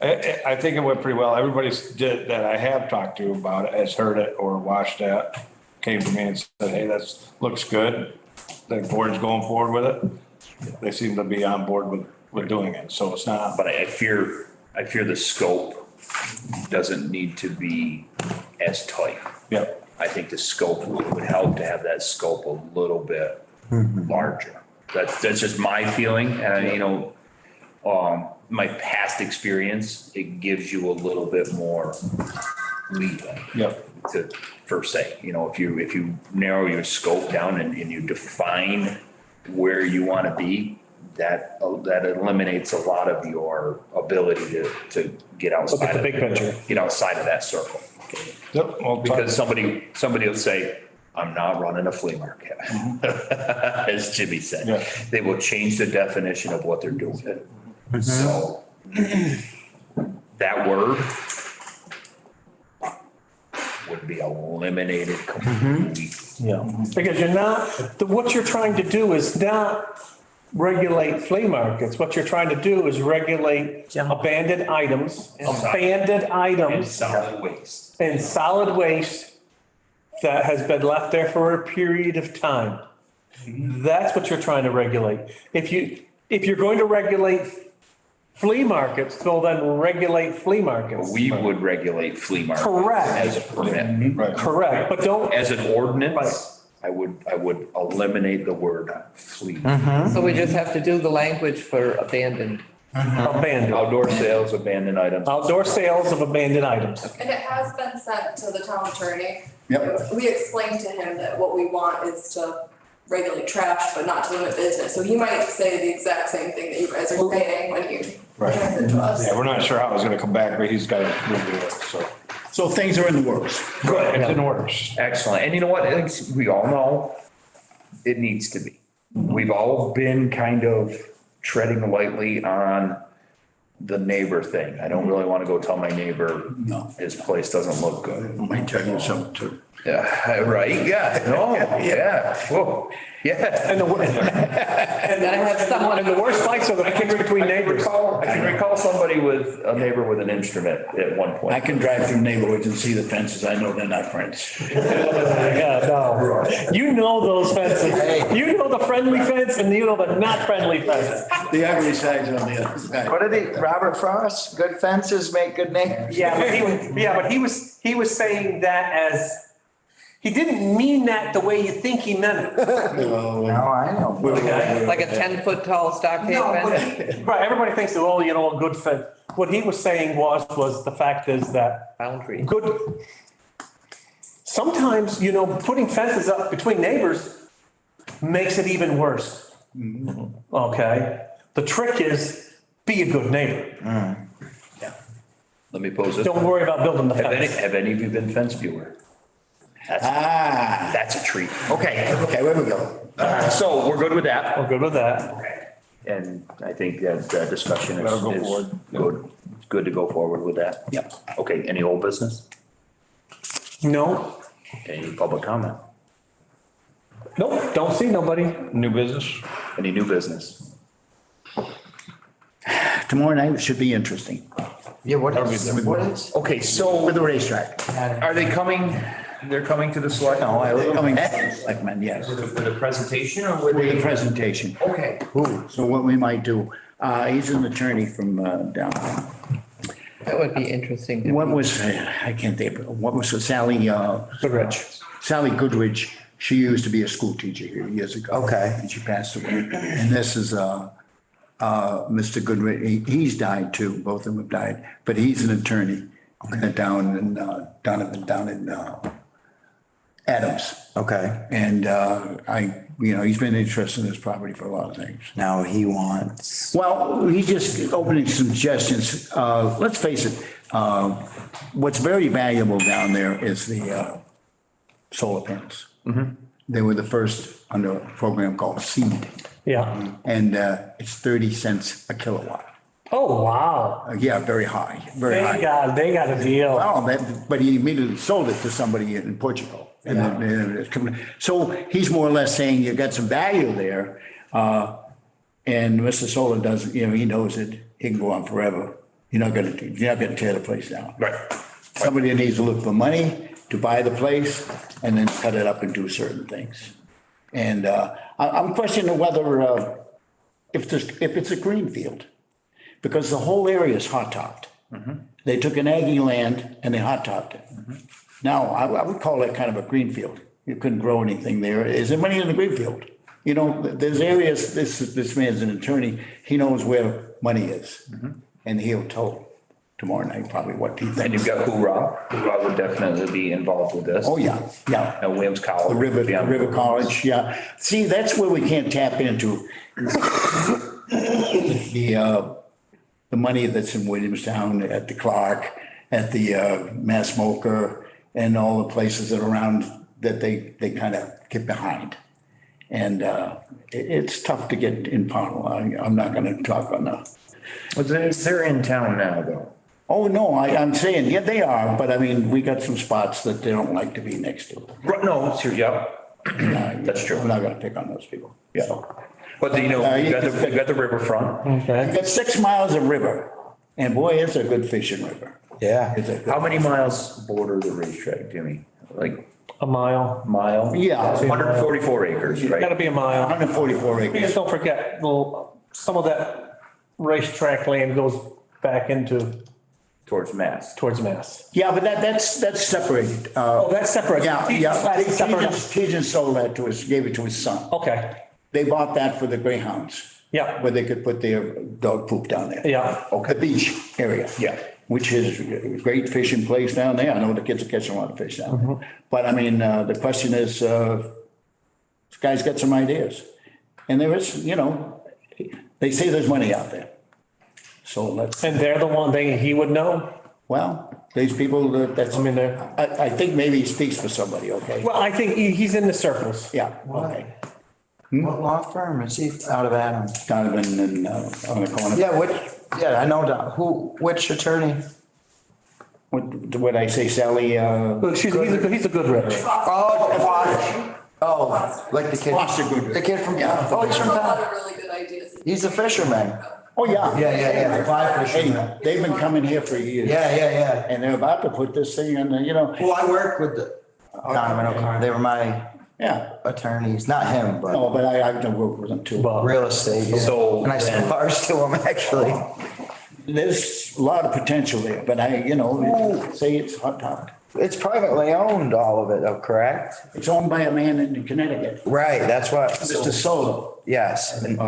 I think it went pretty well. Everybody that I have talked to about it has heard it or watched it, came to me and said, hey, looks good. The board's going forward with it. They seem to be on board with doing it, so it's not. But I fear the scope doesn't need to be as tight. Yep. I think the scope would help to have that scope a little bit larger. That's just my feeling, and my past experience, it gives you a little bit more leeway. Yep. To, per se, if you narrow your scope down and you define where you want to be, that eliminates a lot of your ability to get outside the big picture. Get outside of that circle. Yep. Well, Because somebody will say, I'm not running a flea market, as Jimmy said. Yeah. They will change the definition of what they're doing. So that word would be eliminated completely. Yeah. Because what you're trying to do is not regulate flea markets. What you're trying to do is regulate abandoned items, And solid waste. and solid waste that has been left there for a period of time. That's what you're trying to regulate. If you're going to regulate flea markets, well then regulate flea markets. We would regulate flea markets. Correct. As a permit. Right. Correct, but don't, As an ordinance, I would eliminate the word flea. So we just have to do the language for abandoned. abandon. Outdoor sales, abandoned items. Outdoor sales of abandoned items. And it has been sent to the town attorney. Yep. We explained to him that what we want is to regulate trash, but not to limit business. So he might say the exact same thing that you guys are saying when you present it to us. Yeah, we're not sure how it's gonna come back, but he's got to review it, so. So things are in the works. Good, it's in works. Excellent. And you know what? We all know it needs to be. We've all been kind of treading lightly on the neighbor thing. I don't really want to go tell my neighbor No. his place doesn't look good. I might tell you something too. Yeah, right? Yeah, no, yeah, whoa, yeah. And the, And then I have someone. and the worst fights are the fights between neighbors. I can recall somebody with a neighbor with an instrument at one I point. can drive through neighborhoods and see the fences. I know they're not friends. Yeah, no. You know those fences. You know the friendly fence and you know the not friendly fence. The ugly side's on the other side. What did he, Robert Frost, good fences make good neighbors? But he was saying that as, he didn't mean that the way you think he meant it. No, I know. Like a 10-foot tall stockade fence? Right, everybody thinks, oh, you know, a good fence. What he was saying was the fact is that Boundary. good, sometimes, you know, putting fences up between neighbors makes it even worse. Okay? The trick is be a good neighbor. Let me pose this. Don't worry about building the Have fence. any of you been fence viewer? Ah, That's a treat. Okay, okay, where we go? so we're good with that. We're good with that. Okay. And I think that discussion That'll go is forward. good, good to go forward with that. Yep. Okay, any old business? No, Any public comment? nope, don't see nobody. New business? Any new business? Tomorrow night should be interesting Yeah, what is? Okay, so with the racetrack. are they coming, they're coming to the select? No, I was coming, like, man, yes, For the presentation or with with the the? presentation. Okay. So what we might do, he's an attorney from down. That would be interesting. to What be- was, I can't think, what was Sally, Goodrich. Sally Goodrich, she used to be a school teacher here years ago. Okay. And she passed away. And this is, Mr. Goodrich, he's died too, both of them have died, but he's an attorney down in, down in Adams. Okay, And he's been interested in this property for a lot of things. now he wants, Well, he's just opening some suggestions. Let's face it, what's very valuable down there is the solar panels. They were the first under a program called SEED, Yeah. and it's 30 cents a kilowatt. Oh, wow. Yeah, very high, very high. They got a deal. Well, but he immediately sold it to somebody in Portugal. And so he's more or less saying you got some value there. And Mr. Solar doesn't, he knows it. He can go on forever. You're not gonna tear the place down. Right. Somebody needs to look for money to buy the place and then cut it up and do certain things. And I'm questioning whether if it's a green field, because the whole area is hot topped. They took an Aggie land and they hot topped it. Now, I would call that kind of a green field. You couldn't grow anything there. Is there money in the green field? There's areas, this man's an attorney, he knows where money is. And he'll tell tomorrow night probably what he And thinks. you've got Hoorah. Hoorah would definitely be involved with this. Oh, yeah, yeah. And Williams College. The would be on- River College, yeah. See, that's where we can't tap into the money that's in Williamstown, at the Clark, at the Mass Smoker, and all the places that are around that they kind of get behind. And it's tough to get in Pownell. I'm not going to talk on the. Well, they're in town now, though. Oh, no, I'm saying, yeah, they are, but I mean, we got some spots that they don't like to be next to. Right, no, it's true, yep. That's true. I'm not going to pick on those people. Yeah. But you got the riverfront. Okay. You got 6 miles of river, and boy, it's a good fishing river. yeah, It's a good- How many miles border the racetrack, Jimmy? Like A mile. mile? Yeah. 144 acres, Gotta right? be a mile. 144 Because acres. don't forget, well, some of that racetrack land goes back Towards Mass. towards Mass. Yeah, but that's separated. Oh, that's separate. Yeah, He yeah. decided separate. Tejan sold that to us, gave it to his son. Okay, They bought that for the Greyhounds. Yeah. Where they could put their dog poop down there. yeah. The beach area. Yeah. Which is a great fishing place down there. I know the kids are catching a lot of fish down Mm-hmm. there. But I mean, the question is, it's guy's got some ideas. And there is, they say there's money out there. So let's, And they're the one thing he would know. well, these people that's, I mean, they're, I think maybe he speaks for somebody, okay? well, I think he's in the circles. Yeah, okay. What law firm is he out of Adams? Donovan and, on the corner. Yeah, I know, which attorney? What I say, Sally, Look, he's a good rich. Oh, like the kid. Foster Goodrich. The kid from, Yeah. oh, he's There's from a lot town. of really good ideas. He's a fisherman. oh, yeah. Yeah. Fly fisherman. Hey, they've been coming here for years. Yeah. And they're about to put this thing in, Well, I work with the Donovan O'Connor. They were my yeah. attorneys, not him, but No, but I've done work with them too. real estate. Yeah. So And I then- sell cars to him, actually. There's a lot of potential there, but say it's hot topic. It's privately owned, all of it, though, correct? It's owned by a man in Connecticut, Right, that's what. Mr. Solo. Yes, and-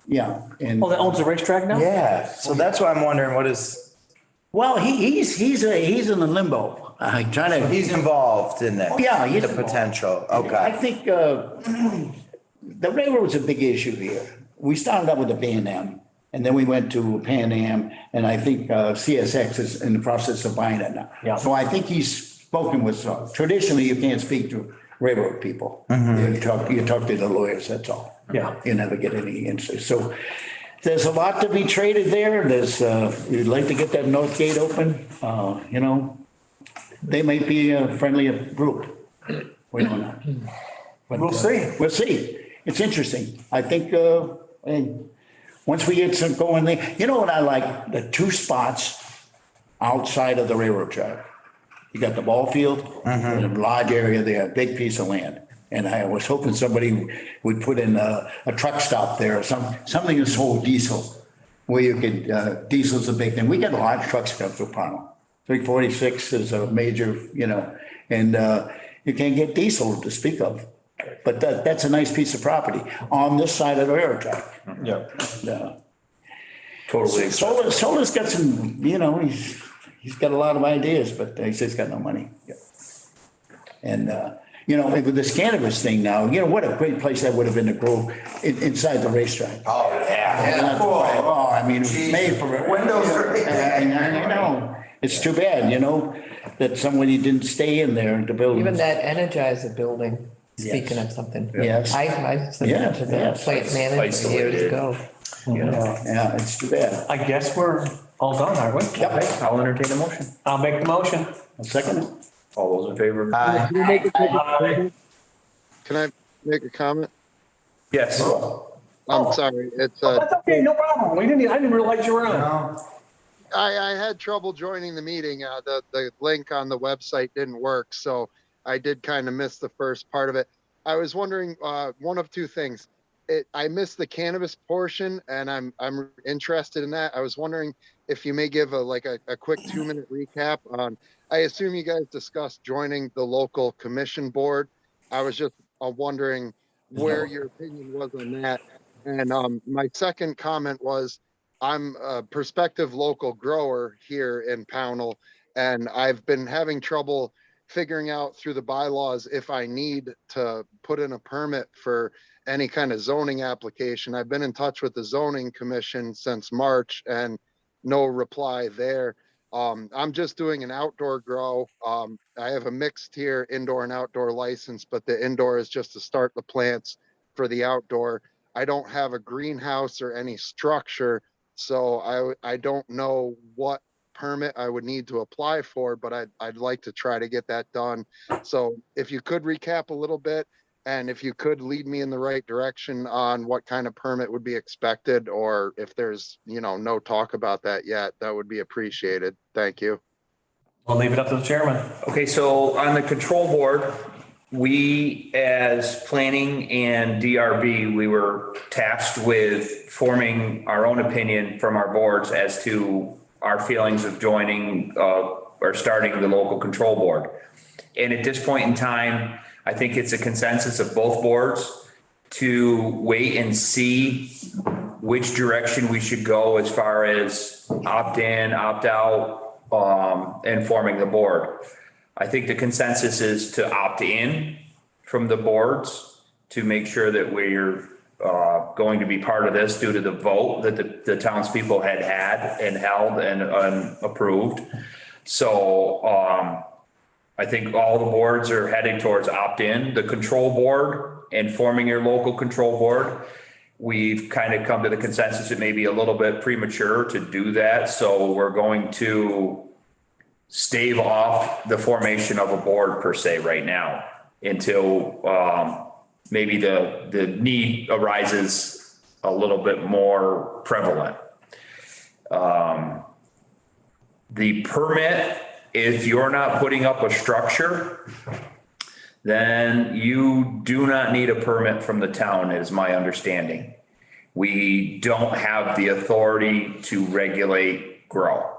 Yeah, and, Oh, that owns the racetrack now? yeah, so that's why I'm wondering what is, well, he's in a limbo. I'm trying to, he's involved in that. Yeah, he's The involved. potential, I okay. think, the railroad's a big issue here. We started out with the Pan-Am, and then we went to Pan-Am, and I think, CSX is in the process of buying it now. Yeah. So I think he's spoken with some, traditionally, you can't speak to railroad people. You talk to the lawyers, that's all. Yeah. You never get any answers. So there's a lot to be traded there. We'd like to get that north gate open, they might be a friendly group. We don't know. But, We'll see. We'll see. It's interesting. I think, once we get some going there, you know what I like? The two spots outside of the railroad track. You got the ball field, and a large area there, a big piece of land. And I was hoping somebody would put in a truck stop there or something that's whole diesel. Where you could, diesel's a big thing. We got a lot of trucks come through Pownell. 346 is a major, and you can't get diesel to speak of. But that's a nice piece of property on this side of the railroad track. Yeah. totally. Solar's got some, he's got a lot of ideas, but he says he's got no money. And, with this cannabis thing now, what a great place that would have been to grow inside the racetrack. Oh, yeah. Oh, I mean, it was made for it. Windows. It's too bad, that somebody didn't stay in there to build. Even that Energizer building, speaking of something. Yes. I sent Yes, it to the yes. plant manager years Isolated. ago. Yeah, it's too bad. I guess we're all done, aren't we? Yep. I'll entertain a motion. I'll make the motion. I'll second it. All those in favor? Aye. Can I make a comment? Yes. I'm sorry. It's, That's okay, no problem. I didn't realize you were on. No. I had trouble joining the meeting. The link on the website didn't work, so I did kind of miss the first part of it. I was wondering, one of two things. I missed the cannabis portion, and I'm interested in that. I was wondering if you may give a quick 2-minute recap on. I assume you guys discussed joining the local commission board. I was just wondering where your opinion was on that. And my second comment was, I'm a prospective local grower here in Pownell, and I've been having trouble figuring out through the bylaws if I need to put in a permit for any kind of zoning application. I've been in touch with the zoning commission since March and no reply there. I'm just doing an outdoor grow. I have a mixed here indoor and outdoor license, but the indoor is just to start the plants for the outdoor. I don't have a greenhouse or any structure, so I don't know what permit I would need to apply for, but I'd like to try to get that done. So if you could recap a little bit, and if you could lead me in the right direction on what kind of permit would be expected, or if there's, no talk about that yet, that would be appreciated. Thank you. I'll leave it up to the chairman. Okay, so on the control board, we as planning and DRB, we were tasked with forming our own opinion from our boards as to our feelings of joining or starting the local control board. And at this point in time, I think it's a consensus of both boards to wait and see which direction we should go as far as opt in, opt out, and forming the board. I think the consensus is to opt in from the boards to make sure that we're going to be part of this due to the vote that the townspeople had and held and approved. So I think all the boards are heading towards opt-in. The control board and forming your local control board, we've kind of come to the consensus it may be a little bit premature to do that. So we're going to stave off the formation of a board per se right now until maybe the need arises a little bit more prevalent. The permit, if you're not putting up a structure, then you do not need a permit from the town, is my understanding. We don't have the authority to regulate grow.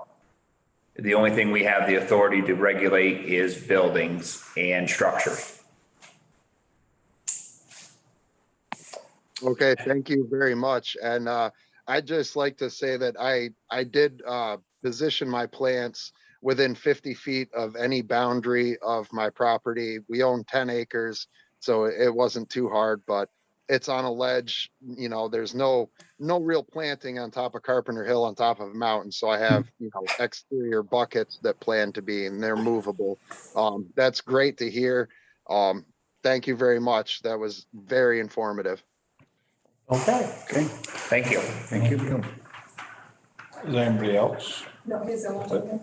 The only thing we have the authority to regulate is buildings and structures. Okay, thank you very much. And I'd just like to say that I did position my plants within 50 feet of any boundary of my property. We own 10 acres, so it wasn't too hard, but it's on a ledge. You know, there's no real planting on top of Carpenter Hill on top of a mountain. So I have, you know, exterior buckets that plan to be, and they're movable. That's great to hear. Thank you very much. That was very informative. Okay. Okay, Thank you. thank you. Is there anybody else? No, he's the one.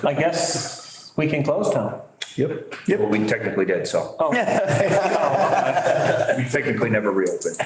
I guess we can close now. Yep. Well, we technically did, so. Oh. We technically never reopened.